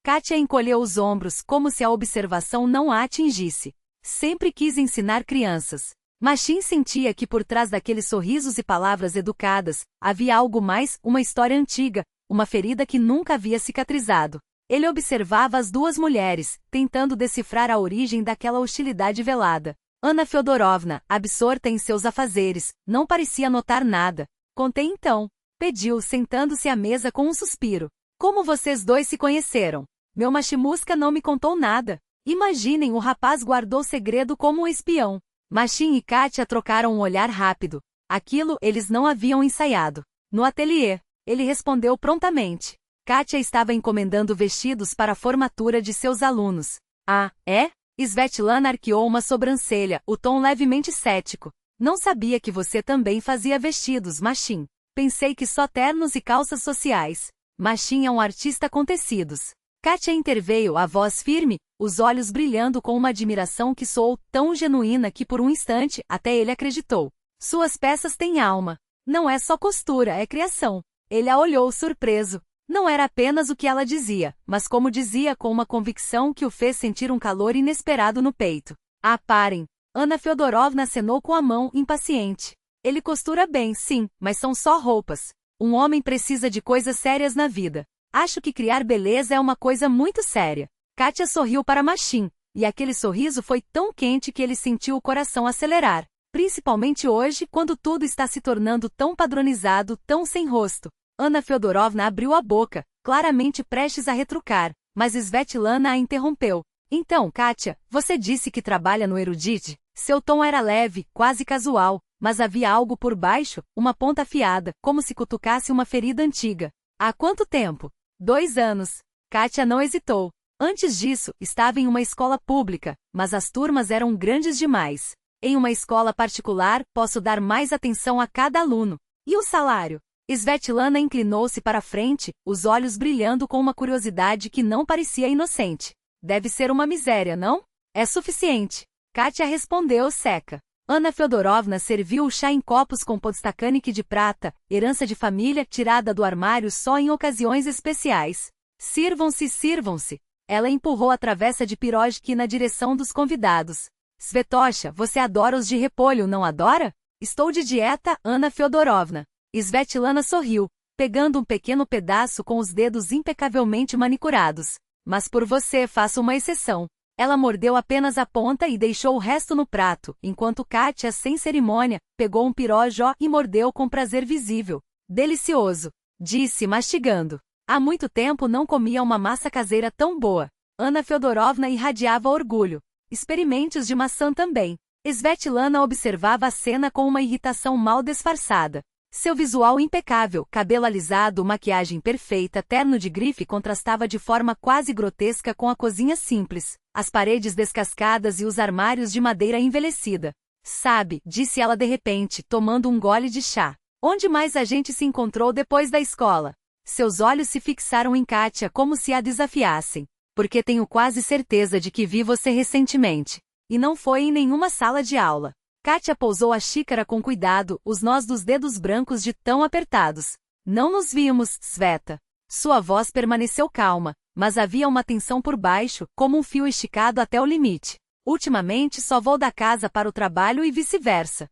Kátia encolheu os ombros, como se a observação não a atingisse. Sempre quis ensinar crianças. Machim sentia que por trás daqueles sorrisos e palavras educadas, havia algo mais, uma história antiga, uma ferida que nunca havia cicatrizado. Ele observava as duas mulheres, tentando decifrar a origem daquela hostilidade velada. Ana Feodorovna, absorta em seus afazeres, não parecia notar nada. Contei então. Pediu, sentando-se à mesa com um suspiro. Como vocês dois se conheceram? Meu machimusca não me contou nada. Imaginem, o rapaz guardou segredo como um espião. Machim e Kátia trocaram um olhar rápido. Aquilo eles não haviam ensaiado. No ateliê, ele respondeu prontamente. Kátia estava encomendando vestidos para a formatura de seus alunos. Ah, é? Svetlana arqueou uma sobrancelha, o tom levemente cético. Não sabia que você também fazia vestidos, Machim. Pensei que só ternos e calças sociais. Machim é um artista com tecidos. Kátia interveio, a voz firme, os olhos brilhando com uma admiração que soou tão genuína que por um instante até ele acreditou. Suas peças têm alma. Não é só costura, é criação. Ele a olhou surpreso. Não era apenas o que ela dizia, mas como dizia com uma convicção que o fez sentir um calor inesperado no peito. Ah, parem! Ana Feodorovna acenou com a mão, impaciente. Ele costura bem, sim, mas são só roupas. Um homem precisa de coisas sérias na vida. Acho que criar beleza é uma coisa muito séria. Kátia sorriu para Machim, e aquele sorriso foi tão quente que ele sentiu o coração acelerar. Principalmente hoje, quando tudo está se tornando tão padronizado, tão sem rosto. Ana Feodorovna abriu a boca, claramente prestes a retrucar, mas Svetlana a interrompeu. Então, Kátia, você disse que trabalha no Erudite? Seu tom era leve, quase casual, mas havia algo por baixo, uma ponta afiada, como se cutucasse uma ferida antiga. Há quanto tempo? 2 anos. Kátia não hesitou. Antes disso, estava em uma escola pública, mas as turmas eram grandes demais. Em uma escola particular, posso dar mais atenção a cada aluno. E o salário? Svetlana inclinou-se para a frente, os olhos brilhando com uma curiosidade que não parecia inocente. Deve ser uma miséria, não? É suficiente. Kátia respondeu seca. Ana Feodorovna serviu o chá em copos com podstacanique de prata, herança de família tirada do armário só em ocasiões especiais. Sirvam-se, sirvam-se. Ela empurrou a travessa de pirojki na direção dos convidados. Svetosha, você adora os de repolho, não adora? Estou de dieta, Ana Feodorovna. Svetlana sorriu, pegando um pequeno pedaço com os dedos impecavelmente manicurados. Mas por você faço uma exceção. Ela mordeu apenas a ponta e deixou o resto no prato, enquanto Kátia, sem cerimônia, pegou um pirojó e mordeu com prazer visível. Delicioso, disse mastigando. Há muito tempo não comia uma massa caseira tão boa. Ana Feodorovna irradiava orgulho. Experimente os de maçã também. Svetlana observava a cena com uma irritação mal disfarçada. Seu visual impecável, cabelo alisado, maquiagem perfeita, terno de grife contrastava de forma quase grotesca com a cozinha simples, as paredes descascadas e os armários de madeira envelhecida. Sabe, disse ela de repente, tomando um gole de chá. Onde mais a gente se encontrou depois da escola? Seus olhos se fixaram em Kátia como se a desafiassem. Porque tenho quase certeza de que vi você recentemente. E não foi em nenhuma sala de aula. Kátia pousou a xícara com cuidado, os nós dos dedos brancos de tão apertados. Não nos vimos, Sveta. Sua voz permaneceu calma, mas havia uma tensão por baixo, como um fio esticado até o limite. Ultimamente só vou da casa para o trabalho e vice-versa.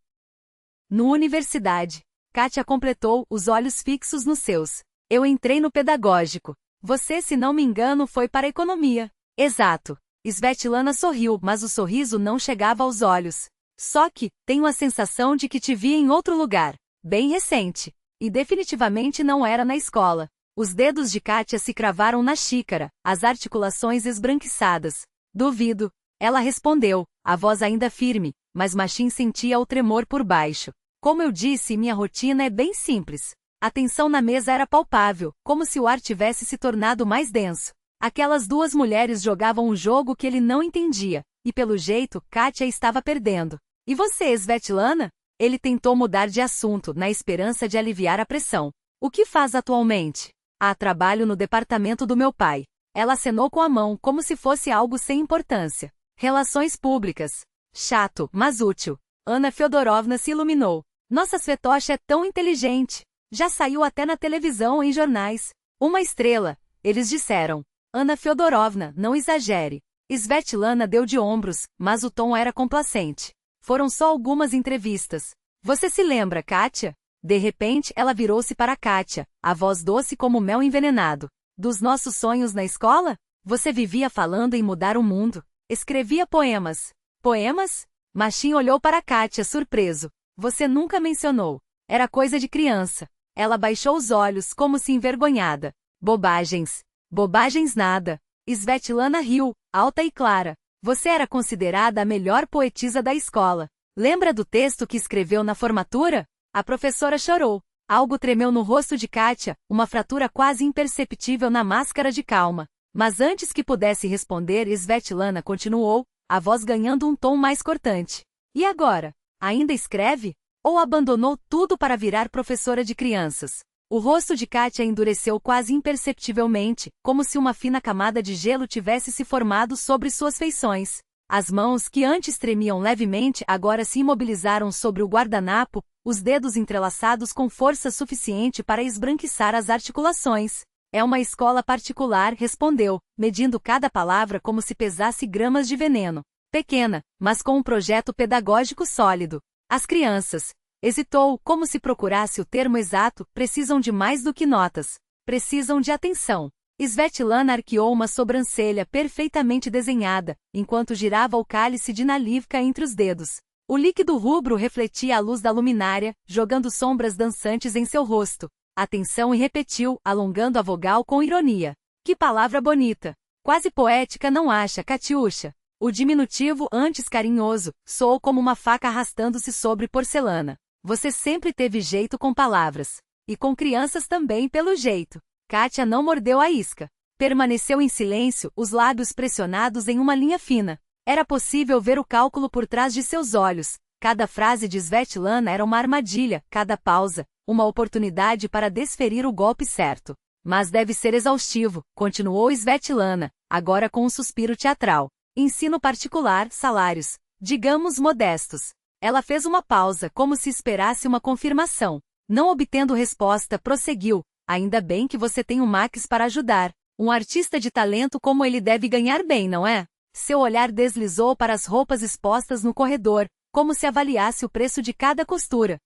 No universidade. Kátia completou, os olhos fixos nos seus. Eu entrei no pedagógico. Você, se não me engano, foi para a economia. Exato. Svetlana sorriu, mas o sorriso não chegava aos olhos. Só que, tenho a sensação de que te vi em outro lugar, bem recente. E definitivamente não era na escola. Os dedos de Kátia se cravaram na xícara, as articulações esbranquiçadas. Duvido. Ela respondeu, a voz ainda firme, mas Machim sentia o tremor por baixo. Como eu disse, minha rotina é bem simples. A tensão na mesa era palpável, como se o ar tivesse se tornado mais denso. Aquelas duas mulheres jogavam um jogo que ele não entendia, e pelo jeito, Kátia estava perdendo. E você, Svetlana? Ele tentou mudar de assunto, na esperança de aliviar a pressão. O que faz atualmente? Trabalho no departamento do meu pai. Ela acenou com a mão, como se fosse algo sem importância. Relações públicas. Chato, mas útil. Ana Fyodorovna se iluminou. Nossa Svetocha é tão inteligente. Já saiu até na televisão em jornais. Uma estrela, eles disseram. Ana Fyodorovna, não exagere. Svetlana deu de ombros, mas o tom era complacente. Foram só algumas entrevistas. Você se lembra, Kátia? De repente, ela virou-se para Kátia, a voz doce como mel envenenado. Dos nossos sonhos na escola? Você vivia falando em mudar o mundo. Escrevia poemas. Poemas? Machin olhou para Kátia, surpreso. Você nunca mencionou. Era coisa de criança. Ela baixou os olhos, como se envergonhada. Bobagens. Bobagens nada. Svetlana riu, alta e clara. Você era considerada a melhor poetisa da escola. Lembra do texto que escreveu na formatura? A professora chorou. Algo tremeu no rosto de Kátia, uma fratura quase imperceptível na máscara de calma. Mas antes que pudesse responder, Svetlana continuou, a voz ganhando um tom mais cortante. E agora? Ainda escreve? Ou abandonou tudo para virar professora de crianças? O rosto de Kátia endureceu quase imperceptivelmente, como se uma fina camada de gelo tivesse se formado sobre suas feições. As mãos que antes tremiam levemente agora se imobilizaram sobre o guardanapo, os dedos entrelaçados com força suficiente para esbranquiçar as articulações. É uma escola particular, respondeu, medindo cada palavra como se pesasse gramas de veneno. Pequena, mas com um projeto pedagógico sólido. As crianças, hesitou, como se procurasse o termo exato, precisam de mais do que notas. Precisam de atenção. Svetlana arqueou uma sobrancelha perfeitamente desenhada, enquanto girava o cálice de nalivka entre os dedos. O líquido rubro refletia a luz da luminária, jogando sombras dançantes em seu rosto. Atenção, e repetiu, alongando a vogal com ironia. Que palavra bonita! Quase poética, não acha, Katiusha? O diminutivo, antes carinhoso, soou como uma faca arrastando-se sobre porcelana. Você sempre teve jeito com palavras. E com crianças também, pelo jeito. Kátia não mordeu a isca. Permaneceu em silêncio, os lábios pressionados em uma linha fina. Era possível ver o cálculo por trás de seus olhos. Cada frase de Svetlana era uma armadilha, cada pausa, uma oportunidade para desferir o golpe certo. Mas deve ser exaustivo, continuou Svetlana, agora com um suspiro teatral. Ensino particular, salários, digamos, modestos. Ela fez uma pausa, como se esperasse uma confirmação. Não obtendo resposta, prosseguiu. Ainda bem que você tem o Max para ajudar. Um artista de talento como ele deve ganhar bem, não é? Seu olhar deslizou para as roupas expostas no corredor, como se avaliasse o preço de cada costura.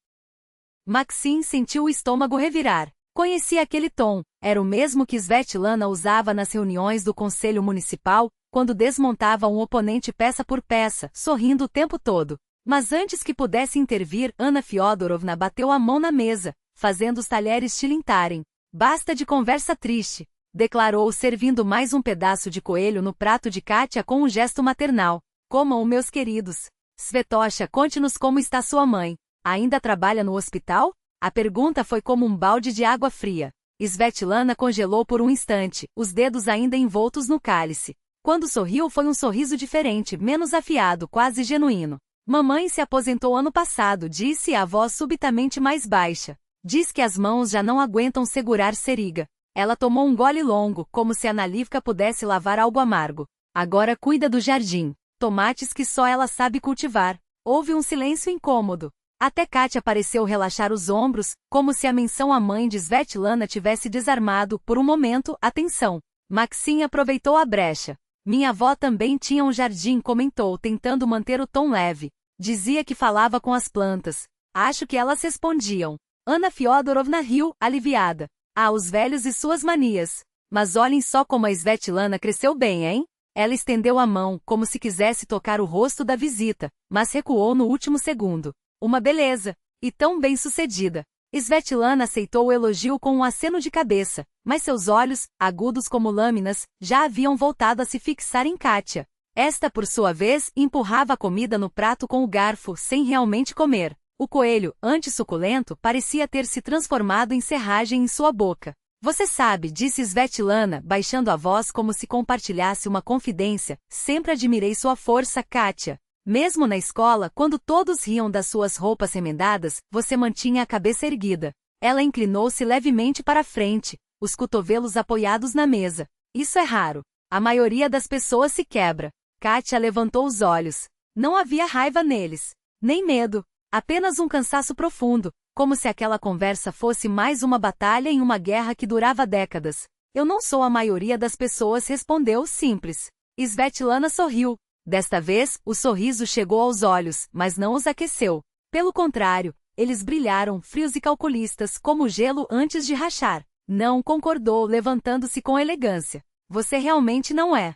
Maxim sentiu o estômago revirar. Conhecia aquele tom. Era o mesmo que Svetlana usava nas reuniões do Conselho Municipal, quando desmontava um oponente peça por peça, sorrindo o tempo todo. Mas antes que pudesse intervir, Ana Fyodorovna bateu a mão na mesa, fazendo os talheres tilintarem. Basta de conversa triste, declarou, servindo mais um pedaço de coelho no prato de Kátia com um gesto maternal. Comam, meus queridos. Svetocha, conte-nos como está sua mãe. Ainda trabalha no hospital? A pergunta foi como um balde de água fria. Svetlana congelou por um instante, os dedos ainda envoltos no cálice. Quando sorriu foi um sorriso diferente, menos afiado, quase genuíno. Mamãe se aposentou ano passado, disse a voz subitamente mais baixa. Diz que as mãos já não aguentam segurar seringa. Ela tomou um gole longo, como se a nalivka pudesse lavar algo amargo. Agora cuida do jardim. Tomates que só ela sabe cultivar. Houve um silêncio incômodo. Até Kátia pareceu relaxar os ombros, como se a menção à mãe de Svetlana tivesse desarmado, por um momento, a tensão. Maxim aproveitou a brecha. Minha avó também tinha um jardim, comentou, tentando manter o tom leve. Dizia que falava com as plantas. Acho que elas respondiam. Ana Fyodorovna riu, aliviada. Os velhos e suas manias. Mas olhem só como a Svetlana cresceu bem, hein? Ela estendeu a mão, como se quisesse tocar o rosto da visita, mas recuou no último segundo. Uma beleza. E tão bem-sucedida. Svetlana aceitou o elogio com um aceno de cabeça, mas seus olhos, agudos como lâminas, já haviam voltado a se fixar em Kátia. Esta, por sua vez, empurrava a comida no prato com o garfo, sem realmente comer. O coelho, antes suculento, parecia ter se transformado em serragem em sua boca. Você sabe, disse Svetlana, baixando a voz como se compartilhasse uma confidência, sempre admirei sua força, Kátia. Mesmo na escola, quando todos riam das suas roupas remendadas, você mantinha a cabeça erguida. Ela inclinou-se levemente para a frente, os cotovelos apoiados na mesa. Isso é raro. A maioria das pessoas se quebra. Kátia levantou os olhos. Não havia raiva neles. Nem medo. Apenas um cansaço profundo, como se aquela conversa fosse mais uma batalha em uma guerra que durava décadas. Eu não sou a maioria das pessoas, respondeu simples. Svetlana sorriu. Desta vez, o sorriso chegou aos olhos, mas não os aqueceu. Pelo contrário, eles brilharam, frios e calculistas, como gelo antes de rachar. Não, concordou, levantando-se com elegância. Você realmente não é.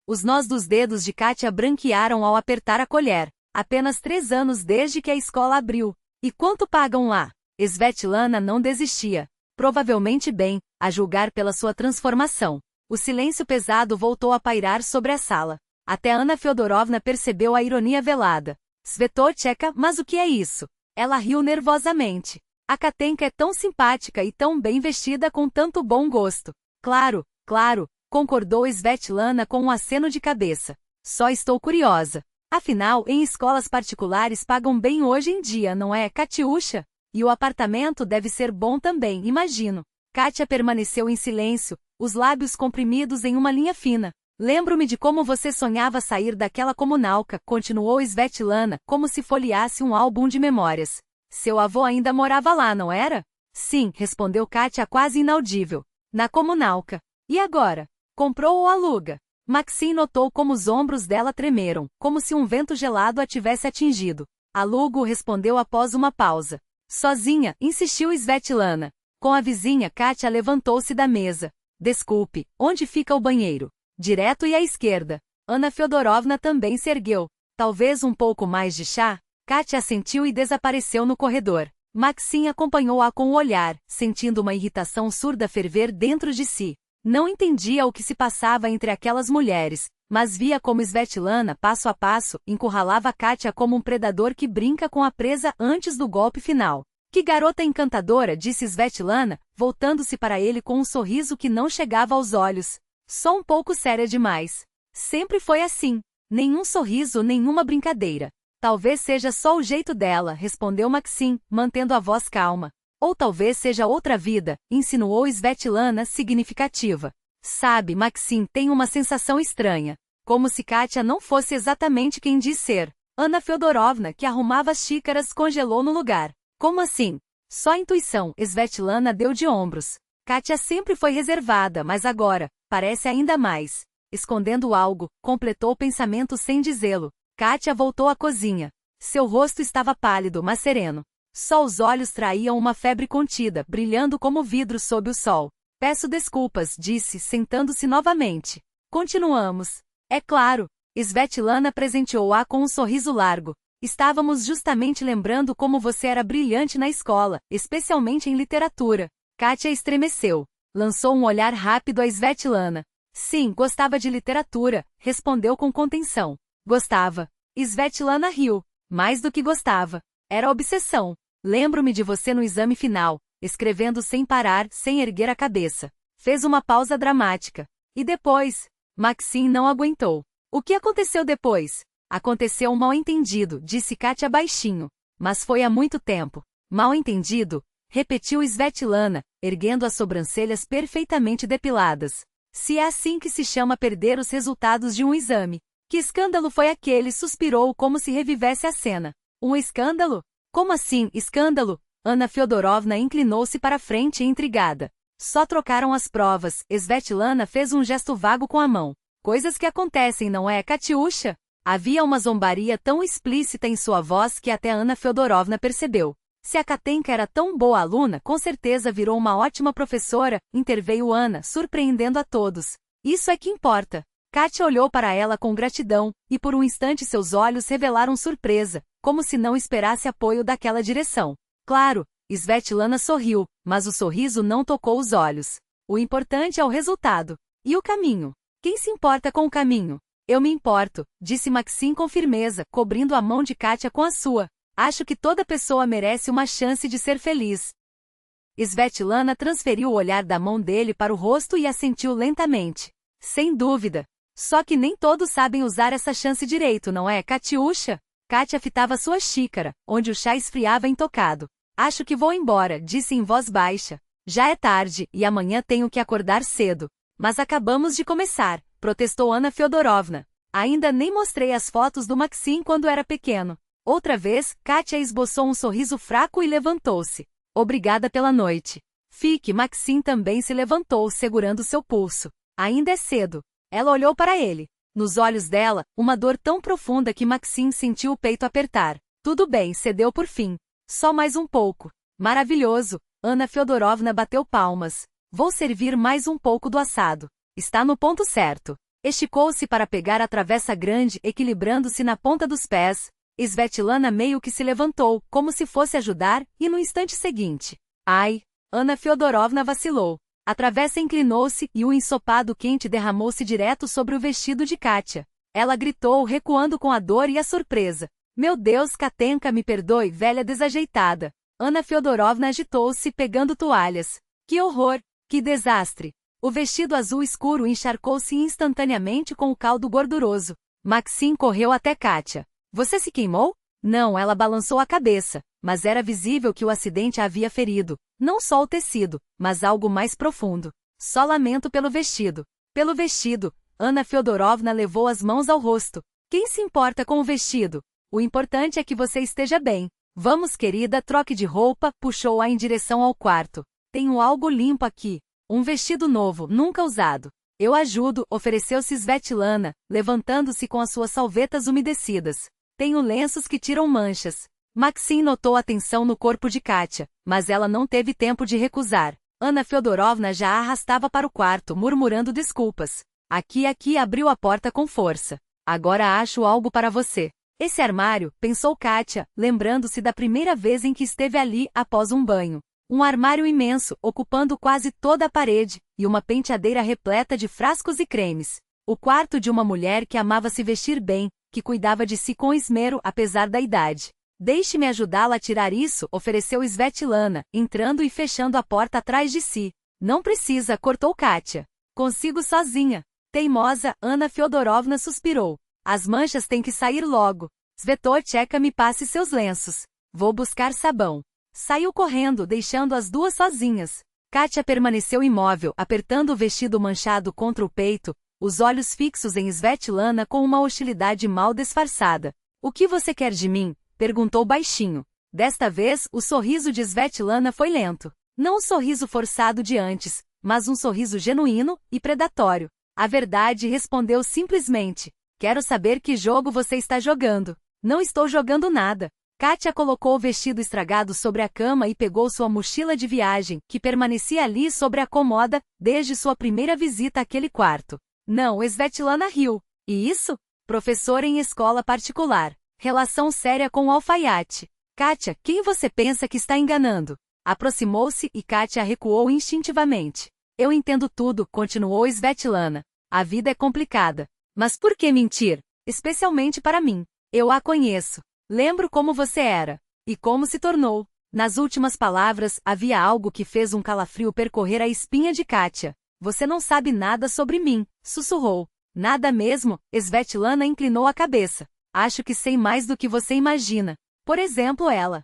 Os nós dos dedos de Kátia branquearam ao apertar a colher. Apenas 3 anos desde que a escola abriu. E quanto pagam lá? Svetlana não desistia. Provavelmente bem, a julgar pela sua transformação. O silêncio pesado voltou a pairar sobre a sala. Até Ana Fyodorovna percebeu a ironia velada. Svetocheka, mas o que é isso? Ela riu nervosamente. A Katenka é tão simpática e tão bem vestida com tanto bom gosto. Claro, claro, concordou Svetlana com um aceno de cabeça. Só estou curiosa. Afinal, em escolas particulares pagam bem hoje em dia, não é, Katiusha? E o apartamento deve ser bom também, imagino. Kátia permaneceu em silêncio, os lábios comprimidos em uma linha fina. Lembro-me de como você sonhava sair daquela comunalca, continuou Svetlana, como se folheasse um álbum de memórias. Seu avô ainda morava lá, não era? Sim, respondeu Kátia quase inaudível. Na comunalca. E agora? Comprou ou aluga? Maxim notou como os ombros dela tremeram, como se um vento gelado a tivesse atingido. Alugo, respondeu após uma pausa. Sozinha, insistiu Svetlana. Com a vizinha, Kátia levantou-se da mesa. Desculpe, onde fica o banheiro? Direto e à esquerda. Ana Fyodorovna também se ergueu. Talvez um pouco mais de chá? Kátia assentiu e desapareceu no corredor. Maxim acompanhou-a com o olhar, sentindo uma irritação surda ferver dentro de si. Não entendia o que se passava entre aquelas mulheres, mas via como Svetlana, passo a passo, encurralava Kátia como um predador que brinca com a presa antes do golpe final. Que garota encantadora, disse Svetlana, voltando-se para ele com um sorriso que não chegava aos olhos. Só um pouco séria demais. Sempre foi assim. Nenhum sorriso, nenhuma brincadeira. Talvez seja só o jeito dela, respondeu Maxim, mantendo a voz calma. Ou talvez seja outra vida, insinuou Svetlana, significativa. Sabe, Maxim tem uma sensação estranha. Como se Kátia não fosse exatamente quem diz ser. Ana Fyodorovna, que arrumava as xícaras, congelou no lugar. Como assim? Só intuição, Svetlana deu de ombros. Kátia sempre foi reservada, mas agora, parece ainda mais. Escondendo algo, completou o pensamento sem dizê-lo. Kátia voltou à cozinha. Seu rosto estava pálido, mas sereno. Só os olhos traíam uma febre contida, brilhando como vidro sob o sol. Peço desculpas, disse, sentando-se novamente. Continuamos. É claro. Svetlana presenteou-a com um sorriso largo. Estávamos justamente lembrando como você era brilhante na escola, especialmente em literatura. Kátia estremeceu. Lançou um olhar rápido a Svetlana. Sim, gostava de literatura, respondeu com contenção. Gostava. Svetlana riu. Mais do que gostava. Era obsessão. Lembro-me de você no exame final, escrevendo sem parar, sem erguer a cabeça. Fez uma pausa dramática. E depois? Maxim não aguentou. O que aconteceu depois? Aconteceu um mal-entendido, disse Kátia baixinho. Mas foi há muito tempo. Mal-entendido? Repetiu Svetlana, erguendo as sobrancelhas perfeitamente depiladas. Se é assim que se chama perder os resultados de um exame. Que escândalo foi aquele? Suspirou como se revivesse a cena. Um escândalo? Como assim, escândalo? Ana Fyodorovna inclinou-se para a frente intrigada. Só trocaram as provas. Svetlana fez um gesto vago com a mão. Coisas que acontecem, não é, Katiusha? Havia uma zombaria tão explícita em sua voz que até Ana Fyodorovna percebeu. Se a Katenka era tão boa aluna, com certeza virou uma ótima professora, interveio Ana, surpreendendo a todos. Isso é que importa. Kátia olhou para ela com gratidão, e por um instante seus olhos revelaram surpresa, como se não esperasse apoio daquela direção. Claro, Svetlana sorriu, mas o sorriso não tocou os olhos. O importante é o resultado. E o caminho? Quem se importa com o caminho? Eu me importo, disse Maxim com firmeza, cobrindo a mão de Kátia com a sua. Acho que toda pessoa merece uma chance de ser feliz. Svetlana transferiu o olhar da mão dele para o rosto e assentiu lentamente. Sem dúvida. Só que nem todos sabem usar essa chance direito, não é, Katiusha? Kátia fitava sua xícara, onde o chá esfriava intocado. Acho que vou embora, disse em voz baixa. Já é tarde, e amanhã tenho que acordar cedo. Mas acabamos de começar, protestou Ana Fyodorovna. Ainda nem mostrei as fotos do Maxim quando era pequeno. Outra vez, Kátia esboçou um sorriso fraco e levantou-se. Obrigada pela noite. Fique, Maxim também se levantou, segurando seu pulso. Ainda é cedo. Ela olhou para ele. Nos olhos dela, uma dor tão profunda que Maxim sentiu o peito apertar. Tudo bem, cedeu por fim. Só mais um pouco. Maravilhoso. Ana Fyodorovna bateu palmas. Vou servir mais um pouco do assado. Está no ponto certo. Esticou-se para pegar a travessa grande, equilibrando-se na ponta dos pés. Svetlana meio que se levantou, como se fosse ajudar, e no instante seguinte. Ai! Ana Fyodorovna vacilou. A travessa inclinou-se e o ensopado quente derramou-se direto sobre o vestido de Kátia. Ela gritou, recuando com a dor e a surpresa. Meu Deus, Katenka, me perdoe, velha desajeitada. Ana Fyodorovna agitou-se, pegando toalhas. Que horror! Que desastre! O vestido azul escuro encharcou-se instantaneamente com o caldo gorduroso. Maxim correu até Kátia. Você se queimou? Não, ela balançou a cabeça, mas era visível que o acidente a havia ferido. Não só o tecido, mas algo mais profundo. Só lamento pelo vestido. Pelo vestido, Ana Fyodorovna levou as mãos ao rosto. Quem se importa com o vestido? O importante é que você esteja bem. Vamos, querida, troque de roupa, puxou-a em direção ao quarto. Tenho algo limpo aqui. Um vestido novo, nunca usado. Eu ajudo, ofereceu-se Svetlana, levantando-se com as suas salvetas umedecidas. Tenho lenços que tiram manchas. Maxim notou a tensão no corpo de Kátia, mas ela não teve tempo de recusar. Ana Fyodorovna já a arrastava para o quarto, murmurando desculpas. Aqui abriu a porta com força. Agora acho algo para você. Esse armário, pensou Kátia, lembrando-se da primeira vez em que esteve ali após um banho. Um armário imenso, ocupando quase toda a parede, e uma penteadeira repleta de frascos e cremes. O quarto de uma mulher que amava se vestir bem, que cuidava de si com esmero apesar da idade. Deixe-me ajudá-la a tirar isso, ofereceu Svetlana, entrando e fechando a porta atrás de si. Não precisa, cortou Kátia. Consigo sozinha. Teimosa, Ana Fyodorovna suspirou. As manchas têm que sair logo. Svetlana, me passe seus lenços. Vou buscar sabão. Saiu correndo, deixando as duas sozinhas. Kátia permaneceu imóvel, apertando o vestido manchado contra o peito, os olhos fixos em Svetlana com uma hostilidade mal disfarçada. O que você quer de mim? Perguntou baixinho. Desta vez, o sorriso de Svetlana foi lento. Não o sorriso forçado de antes, mas um sorriso genuíno e predatório. A verdade, respondeu simplesmente. Quero saber que jogo você está jogando. Não estou jogando nada. Kátia colocou o vestido estragado sobre a cama e pegou sua mochila de viagem, que permanecia ali sobre a cômoda, desde sua primeira visita àquele quarto. Não, Svetlana riu. E isso? Professora em escola particular. Relação séria com o alfaiate. Kátia, quem você pensa que está enganando? Aproximou-se e Kátia recuou instintivamente. Eu entendo tudo, continuou Svetlana. A vida é complicada. Mas por que mentir? Especialmente para mim. Eu a conheço. Lembro como você era. E como se tornou. Nas últimas palavras, havia algo que fez um calafrio percorrer a espinha de Kátia. Você não sabe nada sobre mim, sussurrou. Nada mesmo, Svetlana inclinou a cabeça. Acho que sei mais do que você imagina. Por exemplo, ela.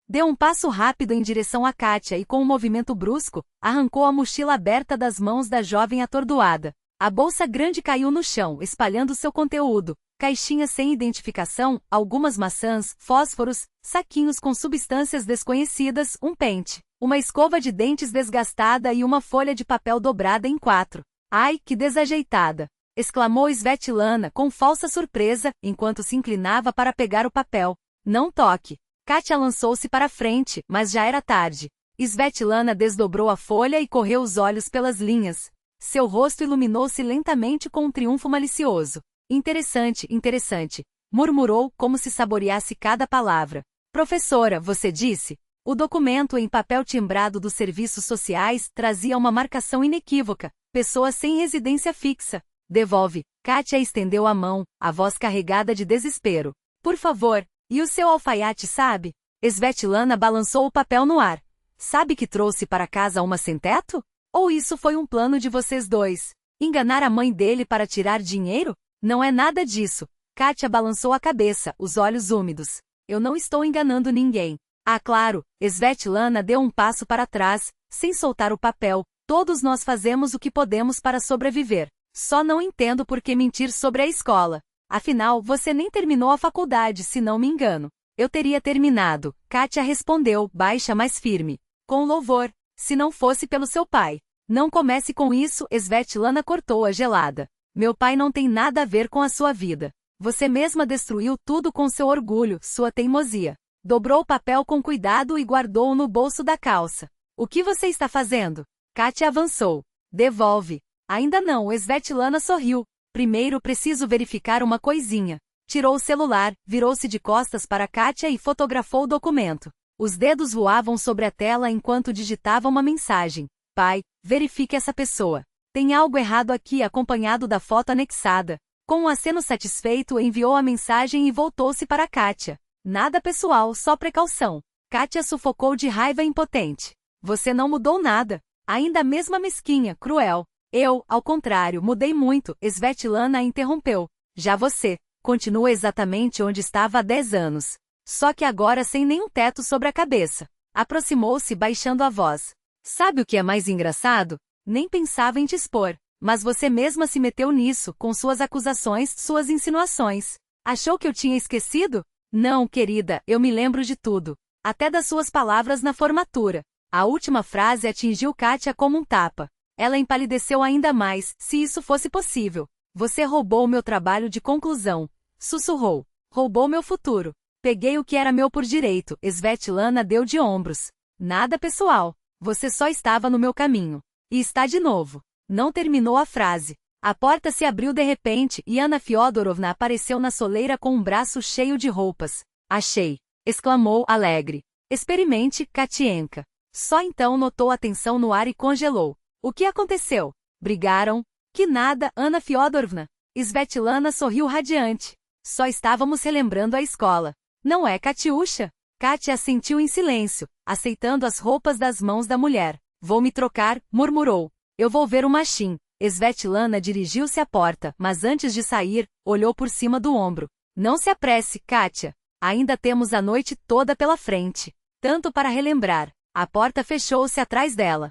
Deu um passo rápido em direção a Kátia e com um movimento brusco, arrancou a mochila aberta das mãos da jovem atordoada. A bolsa grande caiu no chão, espalhando seu conteúdo. Caixinhas sem identificação, algumas maçãs, fósforos, saquinhos com substâncias desconhecidas, um pente, uma escova de dentes desgastada e uma folha de papel dobrada em 4. Ai, que desajeitada! Exclamou Svetlana com falsa surpresa, enquanto se inclinava para pegar o papel. Não toque. Kátia lançou-se para frente, mas já era tarde. Svetlana desdobrou a folha e correu os olhos pelas linhas. Seu rosto iluminou-se lentamente com um triunfo malicioso. Interessante, interessante, murmurou como se saboreasse cada palavra. Professora, você disse? O documento em papel timbrado dos serviços sociais trazia uma marcação inequívoca. Pessoa sem residência fixa. Devolve. Kátia estendeu a mão, a voz carregada de desespero. Por favor, E o seu alfaiate sabe? Svetlana balançou o papel no ar. Sabe que trouxe para casa uma sem-teto? Ou isso foi um plano de vocês dois? Enganar a mãe dele para tirar dinheiro? Não é nada disso. Kátia balançou a cabeça, os olhos úmidos. Eu não estou enganando ninguém. Ah, claro, Svetlana deu um passo para trás, sem soltar o papel. Todos nós fazemos o que podemos para sobreviver. Só não entendo por que mentir sobre a escola. Afinal, você nem terminou a faculdade, se não me engano. Eu teria terminado, Kátia respondeu, baixa mas firme. Com louvor, se não fosse pelo seu pai. Não comece com isso, Svetlana cortou-a gelada. Meu pai não tem nada a ver com a sua vida. Você mesma destruiu tudo com seu orgulho, sua teimosia. Dobrou o papel com cuidado e guardou-o no bolso da calça. O que você está fazendo? Kátia avançou. Devolve. Ainda não, Svetlana sorriu. Primeiro preciso verificar uma coisinha. Tirou o celular, virou-se de costas para Kátia e fotografou o documento. Os dedos voavam sobre a tela enquanto digitava uma mensagem. Pai, verifique essa pessoa. Tem algo errado aqui, acompanhado da foto anexada. Com um aceno satisfeito, enviou a mensagem e voltou-se para Kátia. Nada pessoal, só precaução. Kátia sufocou de raiva impotente. Você não mudou nada. Ainda a mesma mesquinha, cruel. Eu, ao contrário, mudei muito, Svetlana a interrompeu. Já você, continua exatamente onde estava há 10 anos. Só que agora sem nenhum teto sobre a cabeça. Aproximou-se baixando a voz. Sabe o que é mais engraçado? Nem pensava em te expor. Mas você mesma se meteu nisso, com suas acusações, suas insinuações. Achou que eu tinha esquecido? Não, querida, eu me lembro de tudo. Até das suas palavras na formatura. A última frase atingiu Kátia como um tapa. Ela empalideceu ainda mais, se isso fosse possível. Você roubou meu trabalho de conclusão. Sussurrou. Roubou meu futuro. Peguei o que era meu por direito, Svetlana deu de ombros. Nada pessoal. Você só estava no meu caminho. E está de novo. Não terminou a frase. A porta se abriu de repente e Ana Fyodorovna apareceu na soleira com um braço cheio de roupas. Achei! Exclamou, alegre. Experimente, Katienka. Só então notou a tensão no ar e congelou. O que aconteceu? Brigaram? Que nada, Ana Fyodorovna. Svetlana sorriu radiante. Só estávamos relembrando a escola. Não é, Katiusha? Kátia assentiu em silêncio, aceitando as roupas das mãos da mulher. Vou me trocar, murmurou. Eu vou ver o Machim. Svetlana dirigiu-se à porta, mas antes de sair, olhou por cima do ombro. Não se apresse, Kátia. Ainda temos a noite toda pela frente. Tanto para relembrar. A porta fechou-se atrás dela.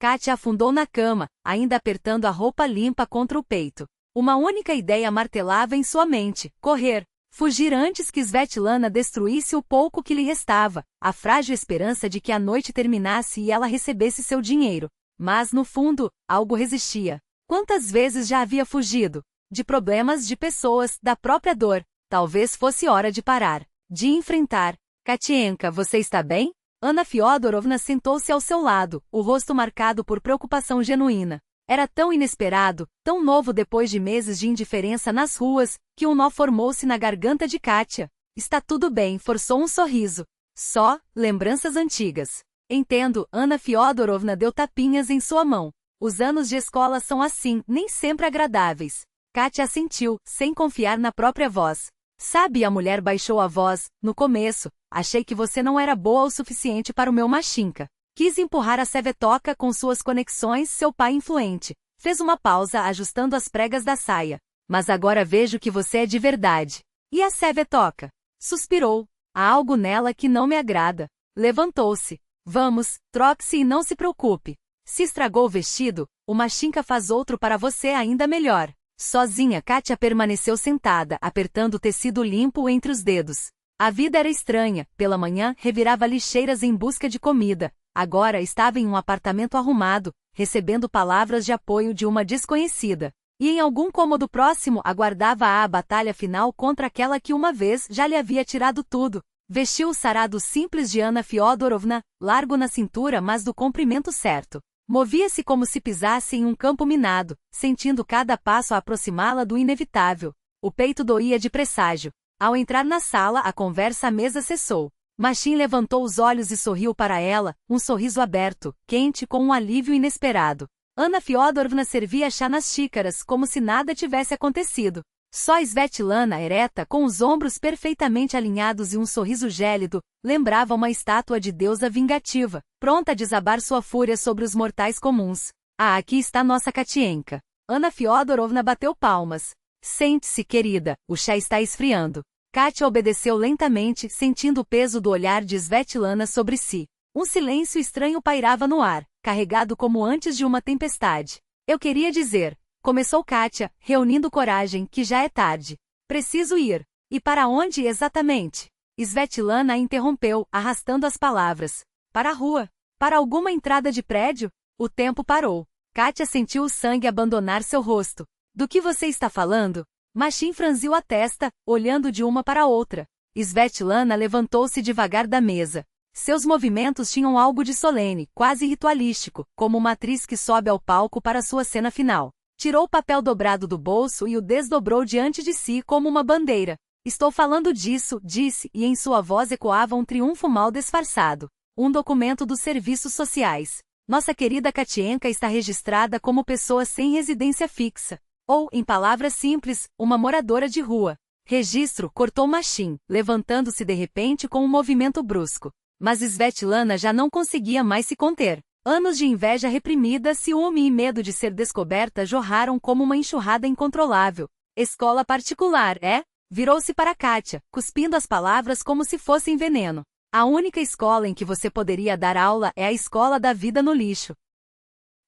Kátia afundou na cama, ainda apertando a roupa limpa contra o peito. Uma única ideia martelava em sua mente: correr. Fugir antes que Svetlana destruísse o pouco que lhe restava, a frágil esperança de que a noite terminasse e ela recebesse seu dinheiro. Mas, no fundo, algo resistia. Quantas vezes já havia fugido? De problemas, de pessoas, da própria dor. Talvez fosse hora de parar. De enfrentar. Katienka, você está bem? Ana Fyodorovna sentou-se ao seu lado, o rosto marcado por preocupação genuína. Era tão inesperado, tão novo depois de meses de indiferença nas ruas, que um nó formou-se na garganta de Kátia. Está tudo bem, forçou um sorriso. Só, lembranças antigas. Entendo, Ana Fyodorovna deu tapinhas em sua mão. Os anos de escola são assim, nem sempre agradáveis. Kátia assentiu, sem confiar na própria voz. Sabe, a mulher baixou a voz. No começo, achei que você não era boa o suficiente para o meu Machinka. Quis empurrar a Sevetoka com suas conexões, seu pai influente. Fez uma pausa ajustando as pregas da saia. Mas agora vejo que você é de verdade. E a Sevetoka? Suspirou. Há algo nela que não me agrada. Levantou-se. Vamos, troque-se e não se preocupe. Se estragou o vestido, o Machinka faz outro para você ainda melhor. Sozinha, Kátia permaneceu sentada, apertando o tecido limpo entre os dedos. A vida era estranha. Pela manhã, revirava lixeiras em busca de comida. Agora estava em um apartamento arrumado, recebendo palavras de apoio de uma desconhecida. E em algum cômodo próximo aguardava a batalha final contra aquela que uma vez já lhe havia tirado tudo. Vestiu o sarado simples de Ana Fyodorovna, largo na cintura mas do comprimento certo. Movia-se como se pisasse em um campo minado, sentindo cada passo a aproximá-la do inevitável. O peito doía de presságio. Ao entrar na sala, a conversa à mesa cessou. Machin levantou os olhos e sorriu para ela, um sorriso aberto, quente com um alívio inesperado. Ana Fyodorovna servia chá nas xícaras como se nada tivesse acontecido. Só Svetlana, ereta, com os ombros perfeitamente alinhados e um sorriso gélido, lembrava uma estátua de deusa vingativa, pronta a desabar sua fúria sobre os mortais comuns. Ah, aqui está nossa Katienka. Anna Fyodorovna bateu palmas. Sente-se, querida, o chá está esfriando. Katia obedeceu lentamente, sentindo o peso do olhar de Svetlana sobre si. Um silêncio estranho pairava no ar, carregado como antes de uma tempestade. Eu queria dizer, começou Katia, reunindo coragem, que já é tarde. Preciso ir. E para onde exatamente? Svetlana a interrompeu, arrastando as palavras. Para a rua. Para alguma entrada de prédio? O tempo parou. Katia sentiu o sangue abandonar seu rosto. Do que você está falando? Machin franziu a testa, olhando de uma para outra. Svetlana levantou-se devagar da mesa. Seus movimentos tinham algo de solene, quase ritualístico, como uma atriz que sobe ao palco para sua cena final. Tirou o papel dobrado do bolso e o desdobrou diante de si como uma bandeira. Estou falando disso, disse, e em sua voz ecoava um triunfo mal disfarçado. Um documento dos serviços sociais. Nossa querida Katienka está registrada como pessoa sem residência fixa. Ou, em palavras simples, uma moradora de rua. Registro, cortou Machin, levantando-se de repente com um movimento brusco. Mas Svetlana já não conseguia mais se conter. Anos de inveja reprimida, ciúme e medo de ser descoberta jorraram como uma enxurrada incontrolável. Escola particular, é? Virou-se para Katia, cuspindo as palavras como se fossem veneno. A única escola em que você poderia dar aula é a escola da vida no lixo.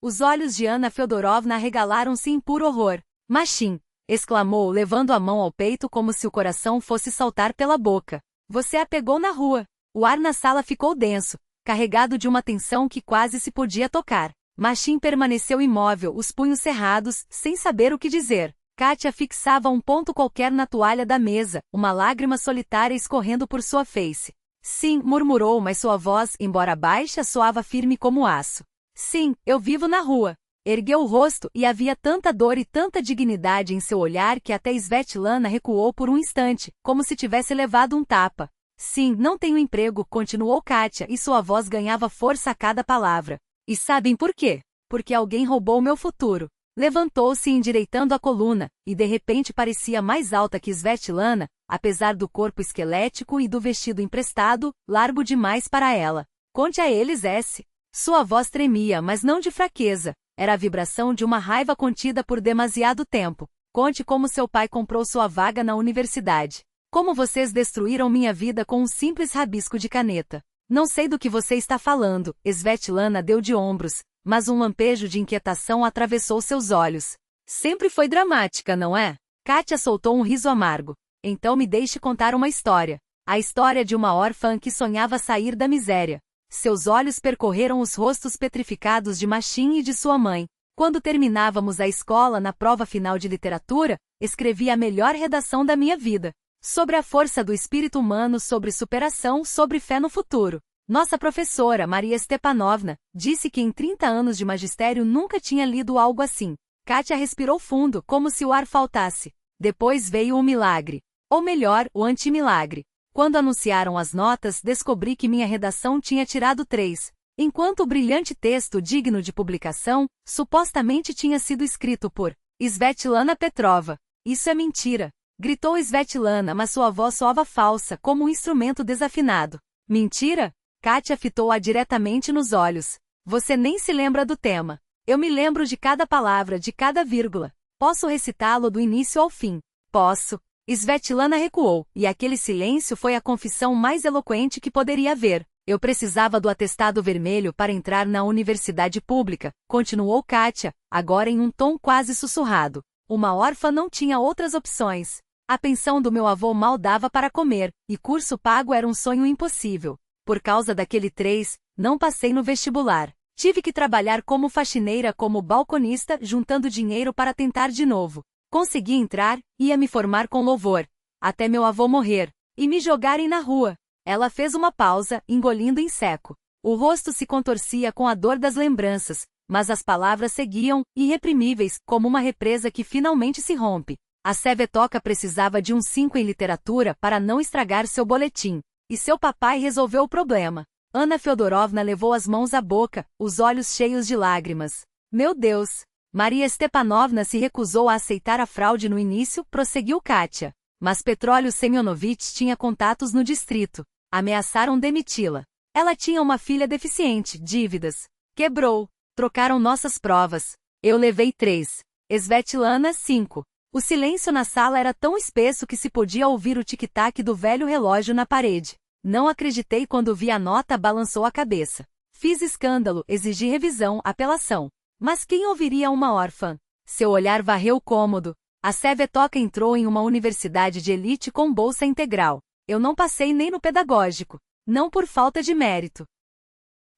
Os olhos de Anna Fyodorovna arregalaram-se em puro horror. Machin! Exclamou, levando a mão ao peito como se o coração fosse saltar pela boca. Você a pegou na rua. O ar na sala ficou denso, carregado de uma tensão que quase se podia tocar. Machin permaneceu imóvel, os punhos cerrados, sem saber o que dizer. Katia fixava um ponto qualquer na toalha da mesa, uma lágrima solitária escorrendo por sua face. Sim, murmurou, mas sua voz, embora baixa, soava firme como aço. Sim, eu vivo na rua. Ergueu o rosto e havia tanta dor e tanta dignidade em seu olhar que até Svetlana recuou por um instante, como se tivesse levado um tapa. Sim, não tenho emprego, continuou Katia, e sua voz ganhava força a cada palavra. E sabem por quê? Porque alguém roubou meu futuro. Levantou-se endireitando a coluna, e de repente parecia mais alta que Svetlana, apesar do corpo esquelético e do vestido emprestado, largo demais para ela. Conte a eles esse. Sua voz tremia, mas não de fraqueza. Era a vibração de uma raiva contida por demasiado tempo. Conte como seu pai comprou sua vaga na universidade. Como vocês destruíram minha vida com um simples rabisco de caneta. Não sei do que você está falando, Svetlana deu de ombros, mas um lampejo de inquietação atravessou seus olhos. Sempre foi dramática, não é? Katia soltou um riso amargo. Então me deixe contar uma história. A história de uma órfã que sonhava sair da miséria. Seus olhos percorreram os rostos petrificados de Machin e de sua mãe. Quando terminávamos a escola na prova final de literatura, escrevi a melhor redação da minha vida. Sobre a força do espírito humano, sobre superação, sobre fé no futuro. Nossa professora, Maria Stepanovna, disse que em 30 anos de magistério nunca tinha lido algo assim. Katia respirou fundo, como se o ar faltasse. Depois veio o milagre. Ou melhor, o antimilagre. Quando anunciaram as notas, descobri que minha redação tinha tirado 3, enquanto o brilhante texto digno de publicação, supostamente tinha sido escrito por Svetlana Petrova. Isso é mentira. Gritou Svetlana, mas sua voz soava falsa, como um instrumento desafinado. Mentira? Katia fitou-a diretamente nos olhos. Você nem se lembra do tema. Eu me lembro de cada palavra, de cada vírgula. Posso recitá-lo do início ao fim. Posso. Svetlana recuou, e aquele silêncio foi a confissão mais eloquente que poderia haver. Eu precisava do atestado vermelho para entrar na universidade pública, continuou Katia, agora em um tom quase sussurrado. Uma órfã não tinha outras opções. A pensão do meu avô mal dava para comer, e curso pago era um sonho impossível. Por causa daquele 3, não passei no vestibular. Tive que trabalhar como faxineira, como balconista, juntando dinheiro para tentar de novo. Consegui entrar, ia me formar com louvor. Até meu avô morrer. E me jogarem na rua. Ela fez uma pausa, engolindo em seco. O rosto se contorcia com a dor das lembranças, mas as palavras seguiam, irreprimíveis, como uma represa que finalmente se rompe. A Sevetoka precisava de um 5 em literatura para não estragar seu boletim. E seu papai resolveu o problema. Anna Fyodorovna levou as mãos à boca, os olhos cheios de lágrimas. Meu Deus! Maria Stepanovna se recusou a aceitar a fraude no início, prosseguiu Kátia. Mas Petróleo Semyonovitch tinha contatos no distrito. Ameaçaram demiti-la. Ela tinha uma filha deficiente, dívidas. Quebrou. Trocaram nossas provas. Eu levei 3. Svetlana, 5. O silêncio na sala era tão espesso que se podia ouvir o tic-tac do velho relógio na parede. Não acreditei quando vi a nota, balançou a cabeça. Fiz escândalo, exigi revisão, apelação. Mas quem ouviria uma órfã? Seu olhar varreu o cômodo. A Sevetoka entrou em uma universidade de elite com bolsa integral. Eu não passei nem no pedagógico. Não por falta de mérito.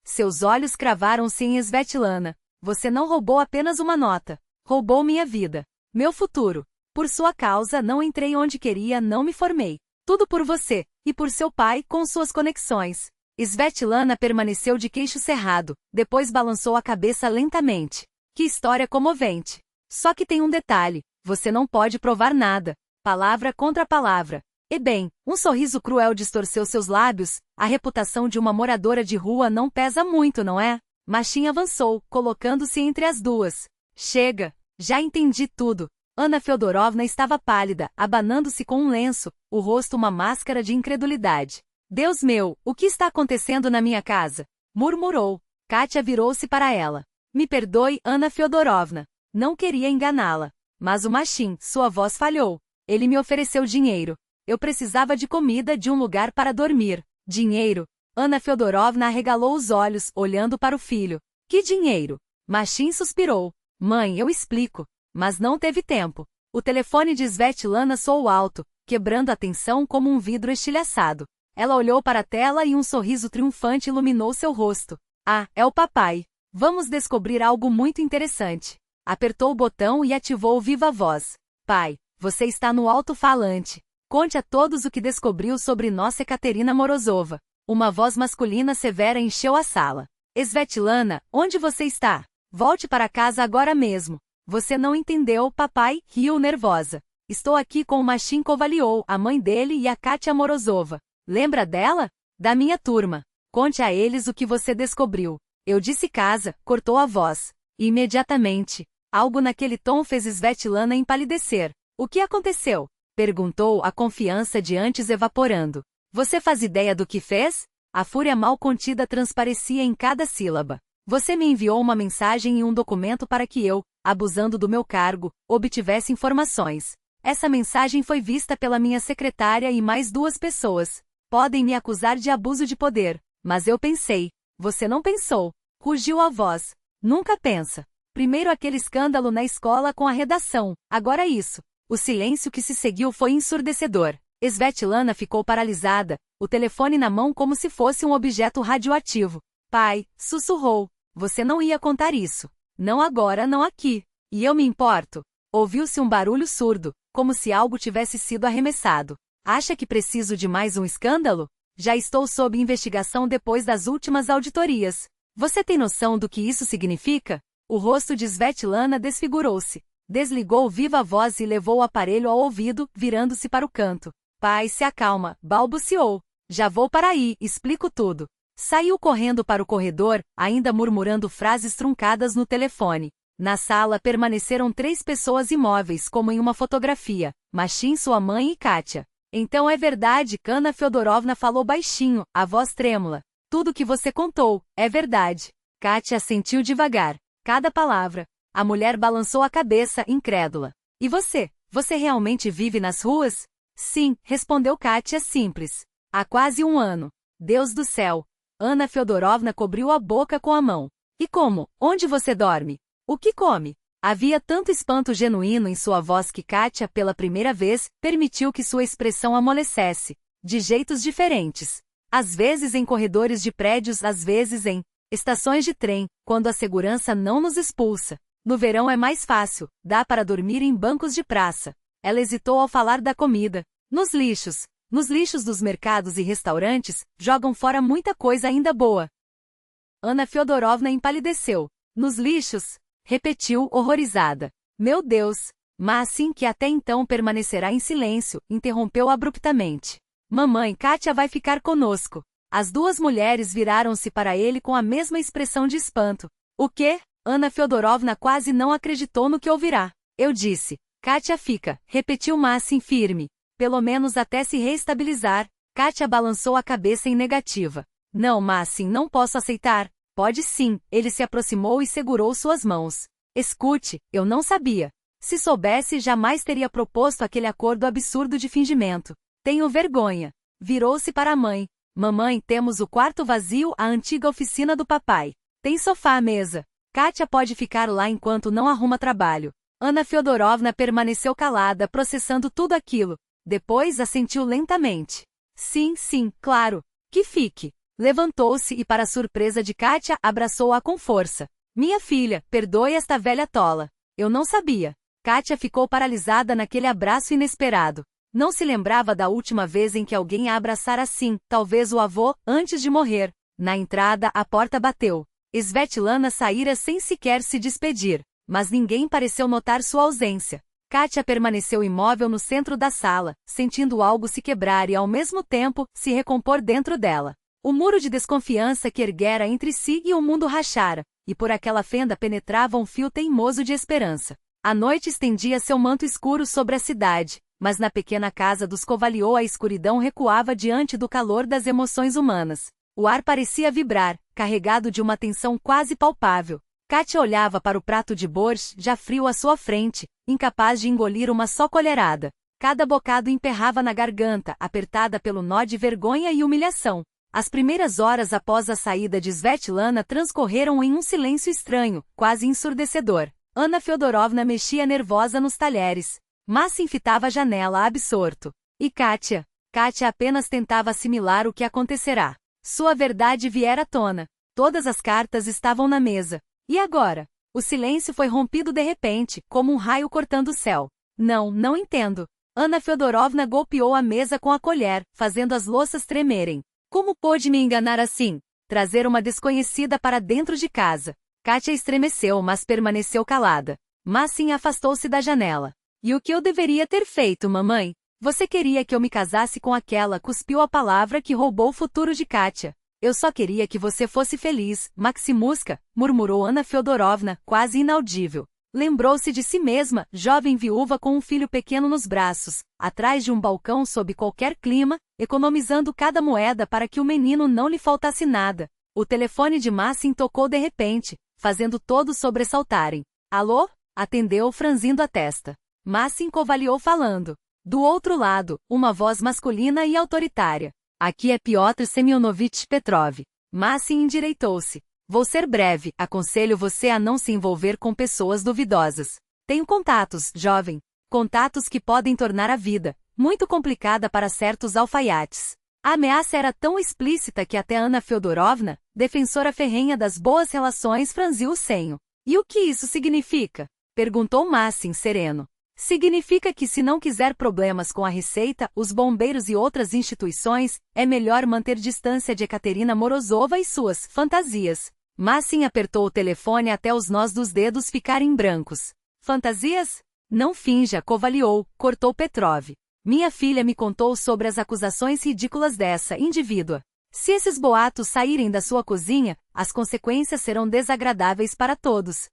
Seus olhos cravaram-se em Svetlana. Você não roubou apenas uma nota. Roubou minha vida. Meu futuro. Por sua causa não entrei onde queria, não me formei. Tudo por você. E por seu pai, com suas conexões. Svetlana permaneceu de queixo cerrado, depois balançou a cabeça lentamente. Que história comovente. Só que tem um detalhe, você não pode provar nada. Palavra contra palavra. E bem, um sorriso cruel distorceu seus lábios, a reputação de uma moradora de rua não pesa muito, não é? Machin avançou, colocando-se entre as duas. Chega, já entendi tudo. Ana Feodorovna estava pálida, abanando-se com um lenço, o rosto uma máscara de incredulidade. Deus meu, o que está acontecendo na minha casa? Murmurou. Kátia virou-se para ela. Me perdoe, Ana Feodorovna. Não queria enganá-la. Mas o Machin, sua voz falhou. Ele me ofereceu dinheiro. Eu precisava de comida, de um lugar para dormir. Dinheiro? Ana Feodorovna arregalou os olhos, olhando para o filho. Que dinheiro? Machin suspirou. Mãe, eu explico. Mas não teve tempo. O telefone de Svetlana soou alto, quebrando a tensão como um vidro estilhaçado. Ela olhou para a tela e um sorriso triunfante iluminou seu rosto. Ah, é o papai. Vamos descobrir algo muito interessante. Apertou o botão e ativou o viva voz. Pai, você está no alto-falante. Conte a todos o que descobriu sobre nossa Ekaterina Morozova. Uma voz masculina severa encheu a sala. Svetlana, onde você está? Volte para casa agora mesmo. Você não entendeu, papai, riu nervosa. Estou aqui com o Machin Kovalyov, a mãe dele e a Katia Morozova. Lembra dela? Da minha turma. Conte a eles o que você descobriu. Eu disse casa, cortou a voz. E imediatamente. Algo naquele tom fez Svetlana empalidecer. O que aconteceu? Perguntou, a confiança de antes evaporando. Você faz ideia do que fez? A fúria mal contida transparecia em cada sílaba. Você me enviou uma mensagem e um documento para que eu, abusando do meu cargo, obtivesse informações. Essa mensagem foi vista pela minha secretária e mais 2 pessoas. Podem me acusar de abuso de poder, mas eu pensei. Você não pensou. Rugiu a voz. Nunca pensa. Primeiro aquele escândalo na escola com a redação, agora isso. O silêncio que se seguiu foi ensurdecedor. Svetlana ficou paralisada, o telefone na mão como se fosse um objeto radioativo. Pai, sussurrou. Você não ia contar isso. Não agora, não aqui. E eu me importo. Ouviu-se um barulho surdo, como se algo tivesse sido arremessado. Acha que preciso de mais um escândalo? Já estou sob investigação depois das últimas auditorias. Você tem noção do que isso significa? O rosto de Svetlana desfigurou-se. Desligou o viva voz e levou o aparelho ao ouvido, virando-se para o canto. Pai, se acalma, balbuciou. Já vou para aí, explico tudo. Saiu correndo para o corredor, ainda murmurando frases truncadas no telefone. Na sala permaneceram 3 pessoas imóveis como em uma fotografia. Machin, sua mãe e Kátia. Então é verdade, Ana Feodorovna falou baixinho, a voz trêmula. Tudo que você contou, é verdade. Kátia assentiu devagar. Cada palavra. A mulher balançou a cabeça, incrédula. E você? Você realmente vive nas ruas? Sim, respondeu Kátia simples. Há quase 1 ano. Deus do céu. Ana Feodorovna cobriu a boca com a mão. E como? Onde você dorme? O que come? Havia tanto espanto genuíno em sua voz que Kátia, pela primeira vez, permitiu que sua expressão amolecesse. De jeitos diferentes. Às vezes em corredores de prédios, às vezes em estações de trem, quando a segurança não nos expulsa. No verão é mais fácil, dá para dormir em bancos de praça. Ela hesitou ao falar da comida. Nos lixos. Nos lixos dos mercados e restaurantes, jogam fora muita coisa ainda boa. Ana Feodorovna empalideceu. Nos lixos? Repetiu, horrorizada. Meu Deus! Mas assim que até então permanecerá em silêncio, interrompeu abruptamente. Mamãe, Kátia vai ficar conosco. As 2 mulheres viraram-se para ele com a mesma expressão de espanto. O quê? Ana Fyodorovna quase não acreditou no que ouvirá. Eu disse. Kátia fica, repetiu Massim firme. Pelo menos até se reestabilizar. Kátia balançou a cabeça em negativa. Não, Massim, não posso aceitar. Pode sim. Ele se aproximou e segurou suas mãos. Escute, eu não sabia. Se soubesse, jamais teria proposto aquele acordo absurdo de fingimento. Tenho vergonha. Virou-se para a mãe. Mamãe, temos o quarto vazio, a antiga oficina do papai. Tem sofá à mesa. Kátia pode ficar lá enquanto não arruma trabalho. Ana Fyodorovna permaneceu calada, processando tudo aquilo. Depois assentiu lentamente. Sim, sim, claro. Que fique. Levantou-se e, para surpresa de Kátia, abraçou-a com força. Minha filha, perdoe esta velha tola. Eu não sabia. Kátia ficou paralisada naquele abraço inesperado. Não se lembrava da última vez em que alguém a abraçara assim, talvez o avô, antes de morrer. Na entrada, a porta bateu. Svetlana saíra sem sequer se despedir, mas ninguém pareceu notar sua ausência. Kátia permaneceu imóvel no centro da sala, sentindo algo se quebrar e, ao mesmo tempo, se recompor dentro dela. O muro de desconfiança que erguera entre si e o mundo rachara, e por aquela fenda penetrava um fio teimoso de esperança. A noite estendia seu manto escuro sobre a cidade, mas na pequena casa dos Kovalyov a escuridão recuava diante do calor das emoções humanas. O ar parecia vibrar, carregado de uma tensão quase palpável. Kátia olhava para o prato de borscht já frio à sua frente, incapaz de engolir uma só colherada. Cada bocado emperrava na garganta, apertada pelo nó de vergonha e humilhação. As primeiras horas após a saída de Svetlana transcorreram em um silêncio estranho, quase ensurdecedor. Ana Fyodorovna mexia nervosa nos talheres. Massim fitava a janela absorto. E Kátia? Kátia apenas tentava assimilar o que acontecerá. Sua verdade viera à tona. Todas as cartas estavam na mesa. E agora? O silêncio foi rompido de repente, como um raio cortando o céu. Não entendo. Ana Fyodorovna golpeou a mesa com a colher, fazendo as louças tremerem. Como pôde me enganar assim? Trazer uma desconhecida para dentro de casa. Kátia estremeceu, mas permaneceu calada. Massim afastou-se da janela. E o que eu deveria ter feito, mamãe? Você queria que eu me casasse com aquela, cuspiu a palavra que roubou o futuro de Kátia. Eu só queria que você fosse feliz, Maximuska, murmurou Ana Fyodorovna, quase inaudível. Lembrou-se de si mesma, jovem viúva com um filho pequeno nos braços, atrás de um balcão sob qualquer clima, economizando cada moeda para que o menino não lhe faltasse nada. O telefone de Massim tocou de repente, fazendo todos sobressaltarem. Alô? Atendeu, franzindo a testa. Massim Kovalyov falando. Do outro lado, uma voz masculina e autoritária. Aqui é Piotr Semyonovich Petrov. Massim endireitou-se. Vou ser breve, aconselho você a não se envolver com pessoas duvidosas. Tenho contatos, jovem. Contatos que podem tornar a vida muito complicada para certos alfaiates. A ameaça era tão explícita que até Ana Fyodorovna, defensora ferrenha das boas relações, franziu o senho. E o que isso significa? Perguntou Massim sereno. Significa que se não quiser problemas com a Receita, os bombeiros e outras instituições, é melhor manter distância de Ekaterina Morozova e suas fantasias. Massim apertou o telefone até os nós dos dedos ficarem brancos. Fantasias? Não finja, Kovalyov, cortou Petrov. Minha filha me contou sobre as acusações ridículas dessa indivídua. Se esses boatos saírem da sua cozinha, as consequências serão desagradáveis para todos.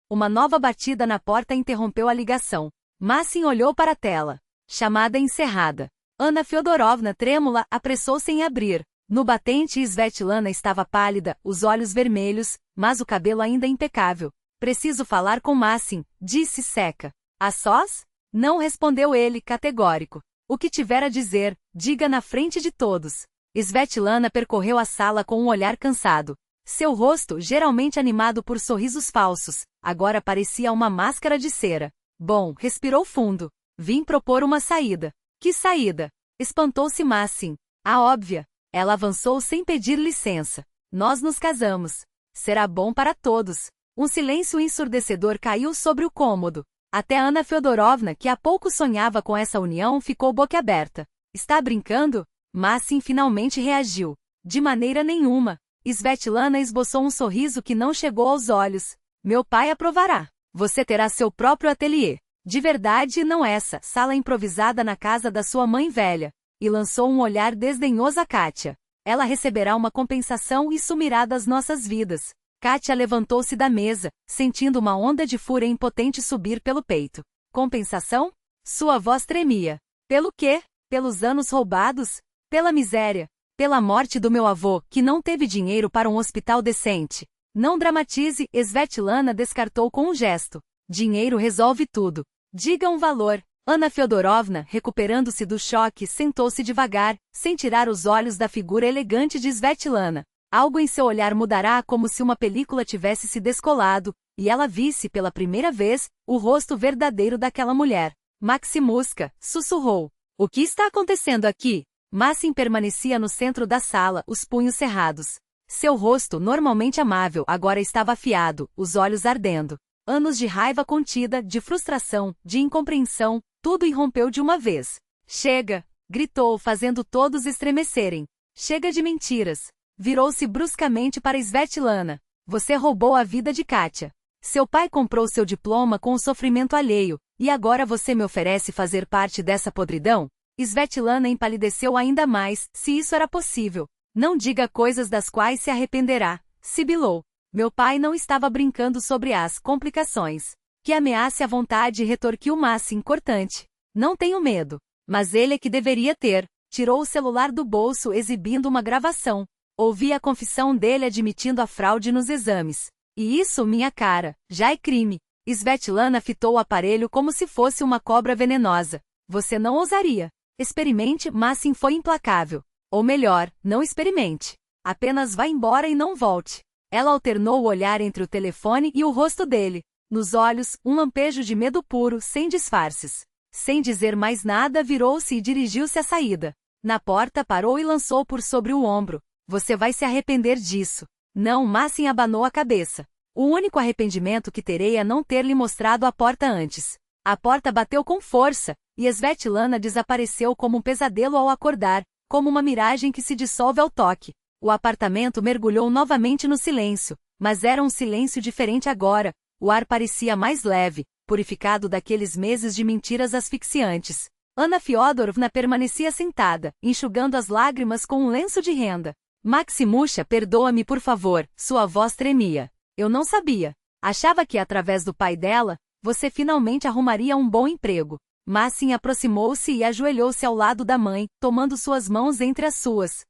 Uma nova batida na porta interrompeu a ligação. Massim olhou para a tela. Chamada encerrada. Ana Fyodorovna, trêmula, apressou-se em abrir. No batente, Svetlana estava pálida, os olhos vermelhos, mas o cabelo ainda impecável. Preciso falar com Massim, disse seca. A sós? Não, respondeu ele, categórico. O que tiver a dizer, diga na frente de todos. Svetlana percorreu a sala com um olhar cansado. Seu rosto, geralmente animado por sorrisos falsos, agora parecia uma máscara de cera. Bom, respirou fundo. Vim propor uma saída. Que saída? Espantou-se Massim. A óbvia. Ela avançou sem pedir licença. Nós nos casamos. Será bom para todos. Um silêncio ensurdecedor caiu sobre o cômodo. Até Ana Fyodorovna, que há pouco sonhava com essa união, ficou boquiaberta. Está brincando? Massim finalmente reagiu. De maneira nenhuma. Svetlana esboçou um sorriso que não chegou aos olhos. Meu pai aprovará. Você terá seu próprio ateliê. De verdade, não essa sala improvisada na casa da sua mãe velha. E lançou um olhar desdenhoso a Kátia. Ela receberá uma compensação e sumirá das nossas vidas. Kátia levantou-se da mesa, sentindo uma onda de fúria impotente subir pelo peito. Compensação? Sua voz tremia. Pelo quê? Pelos anos roubados? Pela miséria? Pela morte do meu avô, que não teve dinheiro para um hospital decente. Não dramatize, Svetlana descartou com um gesto. Dinheiro resolve tudo. Diga um valor. Ana Feodorovna, recuperando-se do choque, sentou-se devagar, sem tirar os olhos da figura elegante de Svetlana. Algo em seu olhar mudará como se uma película tivesse se descolado, e ela visse pela primeira vez o rosto verdadeiro daquela mulher. Maximuska, sussurrou. O que está acontecendo aqui? Massim permanecia no centro da sala, os punhos cerrados. Seu rosto, normalmente amável, agora estava afiado, os olhos ardendo. Anos de raiva contida, de frustração, de incompreensão, tudo irrompeu de uma vez. Chega! Gritou, fazendo todos estremecerem. Chega de mentiras! Virou-se bruscamente para Svetlana. Você roubou a vida de Kátia. Seu pai comprou seu diploma com o sofrimento alheio, e agora você me oferece fazer parte dessa podridão? Svetlana empalideceu ainda mais, se isso era possível. Não diga coisas das quais se arrependerá, sibilou. Meu pai não estava brincando sobre as complicações. Que ameace à vontade, retorquiu Massim, cortante. Não tenho medo. Mas ele é que deveria ter. Tirou o celular do bolso, exibindo uma gravação. Ouvi a confissão dele admitindo a fraude nos exames. E isso, minha cara, já é crime. Svetlana fitou o aparelho como se fosse uma cobra venenosa. Você não ousaria. Experimente, Massim foi implacável. Ou melhor, não experimente. Apenas vá embora e não volte. Ela alternou o olhar entre o telefone e o rosto dele. Nos olhos, um lampejo de medo puro, sem disfarces. Sem dizer mais nada, virou-se e dirigiu-se à saída. Na porta parou e lançou por sobre o ombro. Você vai se arrepender disso. Não, Massim abanou a cabeça. O único arrependimento que terei é não ter lhe mostrado a porta antes. A porta bateu com força, e Svetlana desapareceu como um pesadelo ao acordar, como uma miragem que se dissolve ao toque. O apartamento mergulhou novamente no silêncio, mas era um silêncio diferente agora. O ar parecia mais leve, purificado daqueles meses de mentiras asfixiantes. Ana Fyodorovna permanecia sentada, enxugando as lágrimas com um lenço de renda. Maximusha, perdoa-me por favor, sua voz tremia. Eu não sabia. Achava que através do pai dela, você finalmente arrumaria um bom emprego. Massim aproximou-se e ajoelhou-se ao lado da mãe, tomando suas mãos entre as suas.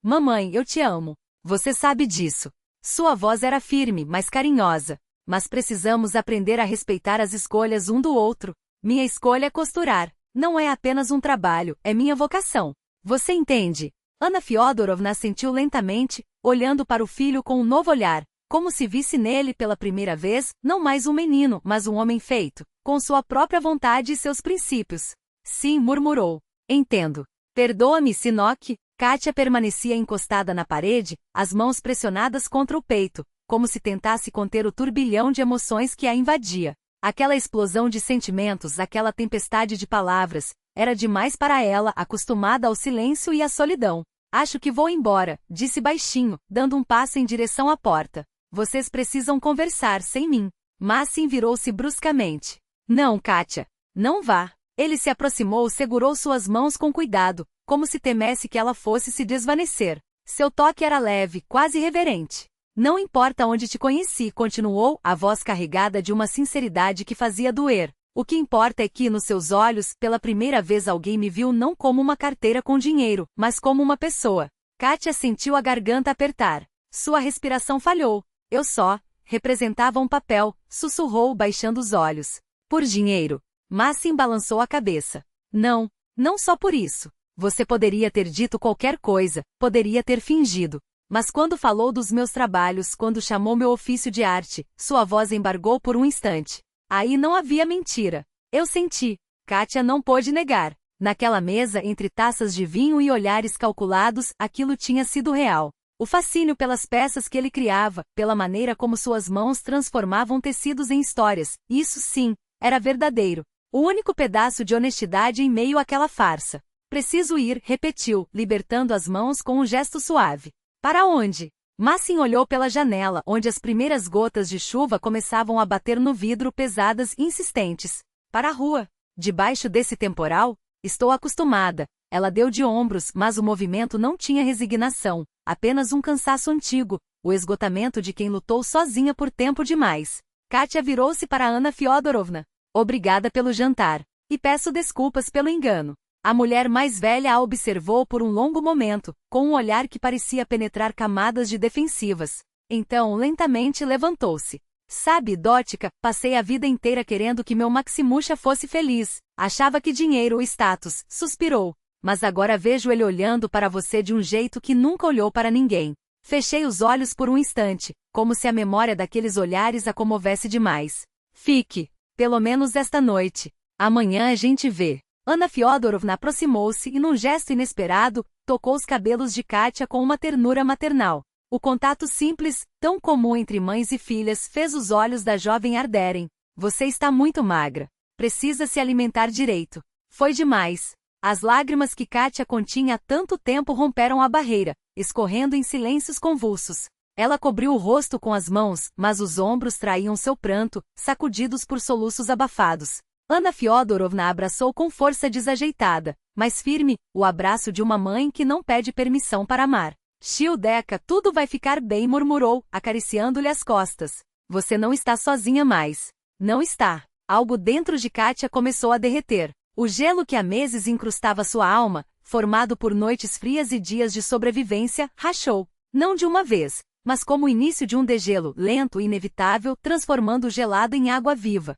Mamãe, eu te amo. Você sabe disso. Sua voz era firme, mas carinhosa. Mas precisamos aprender a respeitar as escolhas um do outro. Minha escolha é costurar. Não é apenas um trabalho, é minha vocação. Você entende? Ana Fyodorovna assentiu lentamente, olhando para o filho com um novo olhar, como se visse nele pela primeira vez, não mais um menino, mas um homem feito, com sua própria vontade e seus princípios. Sim, murmurou. Entendo. Perdoa-me, Sinok. Kátia permanecia encostada na parede, as mãos pressionadas contra o peito, como se tentasse conter o turbilhão de emoções que a invadia. Aquela explosão de sentimentos, aquela tempestade de palavras, era demais para ela, acostumada ao silêncio e à solidão. Acho que vou embora, disse baixinho, dando um passo em direção à porta. Vocês precisam conversar sem mim. Massim virou-se bruscamente. Não, Kátia. Não vá. Ele se aproximou, segurou suas mãos com cuidado, como se temesse que ela fosse se desvanecer. Seu toque era leve, quase reverente. Não importa onde te conheci, continuou, a voz carregada de uma sinceridade que fazia doer. O que importa é que, nos seus olhos, pela primeira vez alguém me viu não como uma carteira com dinheiro, mas como uma pessoa. Kátia sentiu a garganta apertar. Sua respiração falhou. Eu só representava um papel, sussurrou, baixando os olhos. Por dinheiro. Massim balançou a cabeça. Não, não só por isso. Você poderia ter dito qualquer coisa, poderia ter fingido. Mas quando falou dos meus trabalhos, quando chamou meu ofício de arte, sua voz embargou por um instante. Aí não havia mentira. Eu senti. Kátia não pôde negar. Naquela mesa, entre taças de vinho e olhares calculados, aquilo tinha sido real. O fascínio pelas peças que ele criava, pela maneira como suas mãos transformavam tecidos em histórias, isso sim, era verdadeiro. O único pedaço de honestidade em meio àquela farsa. Preciso ir, repetiu, libertando as mãos com um gesto suave. Para onde? Massim olhou pela janela, onde as primeiras gotas de chuva começavam a bater no vidro pesadas e insistentes. Para a rua. Debaixo desse temporal? Estou acostumada. Ela deu de ombros, mas o movimento não tinha resignação, apenas um cansaço antigo, o esgotamento de quem lutou sozinha por tempo demais. Katia virou-se para Anna Fyodorovna. Obrigada pelo jantar. E peço desculpas pelo engano. A mulher mais velha a observou por um longo momento, com um olhar que parecia penetrar camadas de defensivas. Então, lentamente levantou-se. Sabe, Dótica, passei a vida inteira querendo que meu Maximusha fosse feliz. Achava que dinheiro ou status, suspirou. Mas agora vejo ele olhando para você de um jeito que nunca olhou para ninguém. Fechei os olhos por um instante, como se a memória daqueles olhares a comovesse demais. Fique, pelo menos esta noite. Amanhã a gente vê. Anna Fyodorovna aproximou-se e, num gesto inesperado, tocou os cabelos de Katia com uma ternura maternal. O contato simples, tão comum entre mães e filhas, fez os olhos da jovem arderem. Você está muito magra. Precisa se alimentar direito. Foi demais. As lágrimas que Katia continha há tanto tempo romperam a barreira, escorrendo em silêncios convulsos. Ela cobriu o rosto com as mãos, mas os ombros traíam seu pranto, sacudidos por soluços abafados. Anna Fyodorovna abraçou com força desajeitada, mas firme, o abraço de uma mãe que não pede permissão para amar. Childeka, tudo vai ficar bem, murmurou, acariciando-lhe as costas. Você não está sozinha mais. Não está. Algo dentro de Katia começou a derreter. O gelo que há meses incrustava sua alma, formado por noites frias e dias de sobrevivência, rachou. Não de uma vez, mas como o início de um degelo lento e inevitável, transformando o gelado em água viva.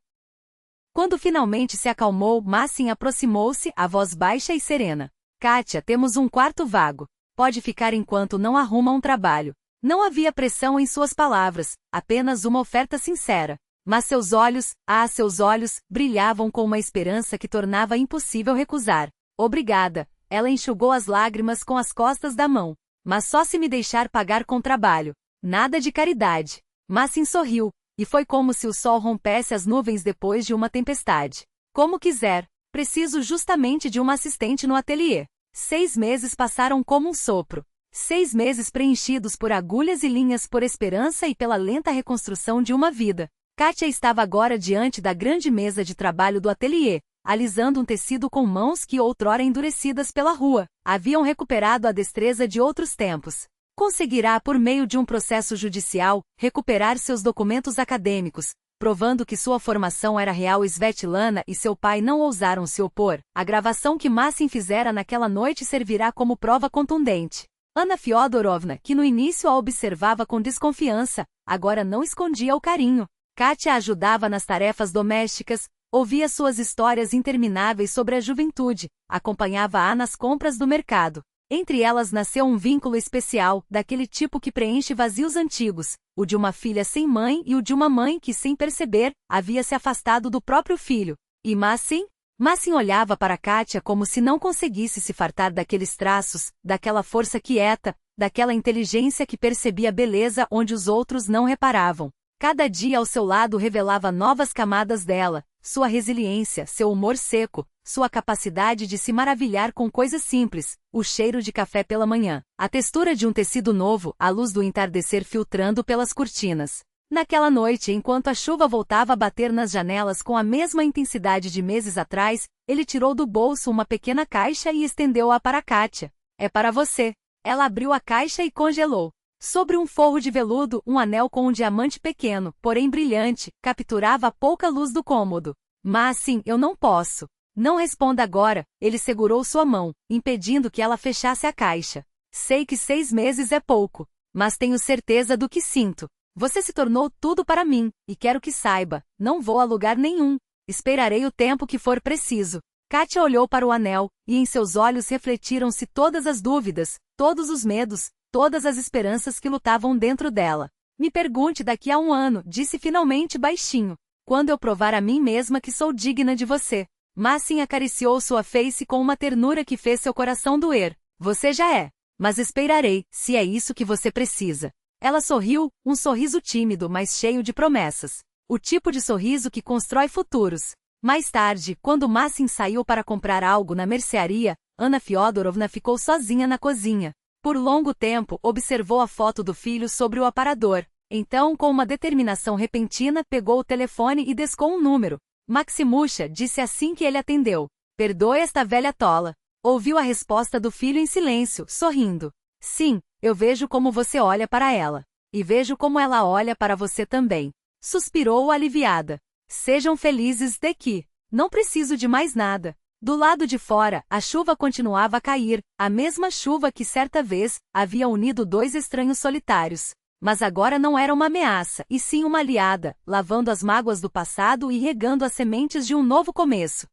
Quando finalmente se acalmou, Massin aproximou-se, a voz baixa e serena. Katia, temos um quarto vago. Pode ficar enquanto não arruma um trabalho. Não havia pressão em suas palavras, apenas uma oferta sincera. Mas seus olhos, seus olhos, brilhavam com uma esperança que tornava impossível recusar. Obrigada. Ela enxugou as lágrimas com as costas da mão. Mas só se me deixar pagar com trabalho. Nada de caridade. Massin sorriu, e foi como se o sol rompesse as nuvens depois de uma tempestade. Como quiser. Preciso justamente de uma assistente no ateliê. 6 meses passaram como um sopro. 6 meses preenchidos por agulhas e linhas, por esperança e pela lenta reconstrução de uma vida. Katia estava agora diante da grande mesa de trabalho do ateliê, alisando um tecido com mãos que outrora endurecidas pela rua, haviam recuperado a destreza de outros tempos. Conseguirá, por meio de um processo judicial, recuperar seus documentos acadêmicos, provando que sua formação era real. Svetlana e seu pai não ousaram se opor. A gravação que Massin fizera naquela noite servirá como prova contundente. Anna Fyodorovna, que no início a observava com desconfiança, agora não escondia o carinho. Katia ajudava nas tarefas domésticas, ouvia suas histórias intermináveis sobre a juventude, acompanhava-a nas compras do mercado. Entre elas nasceu um vínculo especial, daquele tipo que preenche vazios antigos, o de uma filha sem mãe e o de uma mãe que, sem perceber, havia se afastado do próprio filho. E Massin olhava para Katia como se não conseguisse se fartar daqueles traços, daquela força quieta, daquela inteligência que percebia beleza onde os outros não reparavam. Cada dia ao seu lado revelava novas camadas dela, sua resiliência, seu humor seco, sua capacidade de se maravilhar com coisas simples, o cheiro de café pela manhã, a textura de um tecido novo, a luz do entardecer filtrando pelas cortinas. Naquela noite, enquanto a chuva voltava a bater nas janelas com a mesma intensidade de meses atrás, ele tirou do bolso uma pequena caixa e estendeu-a para Katia. É para você. Ela abriu a caixa e congelou. Sobre um forro de veludo, um anel com um diamante pequeno, porém brilhante, capturava a pouca luz do cômodo. Massin, eu não posso. Não responda agora, ele segurou sua mão, impedindo que ela fechasse a caixa. Sei que 6 meses é pouco, mas tenho certeza do que sinto. Você se tornou tudo para mim, e quero que saiba, não vou a lugar nenhum. Esperarei o tempo que for preciso. Katia olhou para o anel, e em seus olhos refletiram-se todas as dúvidas, todos os medos, todas as esperanças que lutavam dentro dela. Me pergunte daqui a 1 ano, disse finalmente baixinho, quando eu provar a mim mesma que sou digna de você. Massin acariciou sua face com uma ternura que fez seu coração doer. Você já é. Mas esperarei, se é isso que você precisa. Ela sorriu, um sorriso tímido, mas cheio de promessas. O tipo de sorriso que constrói futuros. Mais tarde, quando Massin saiu para comprar algo na mercearia, Anna Fyodorovna ficou sozinha na cozinha. Por longo tempo, observou a foto do filho sobre o aparador. Então, com uma determinação repentina, pegou o telefone e descou um número. Maximusha, disse assim que ele atendeu. Perdoe esta velha tola. Ouviu a resposta do filho em silêncio, sorrindo. Sim, eu vejo como você olha para ela. E vejo como ela olha para você também. Suspirou aliviada. Sejam felizes de que não preciso de mais nada. Do lado de fora, a chuva continuava a cair, a mesma chuva que certa vez havia unido dois estranhos solitários. Mas agora não era uma ameaça, e sim uma aliada, lavando as mágoas do passado e regando as sementes de um novo começo.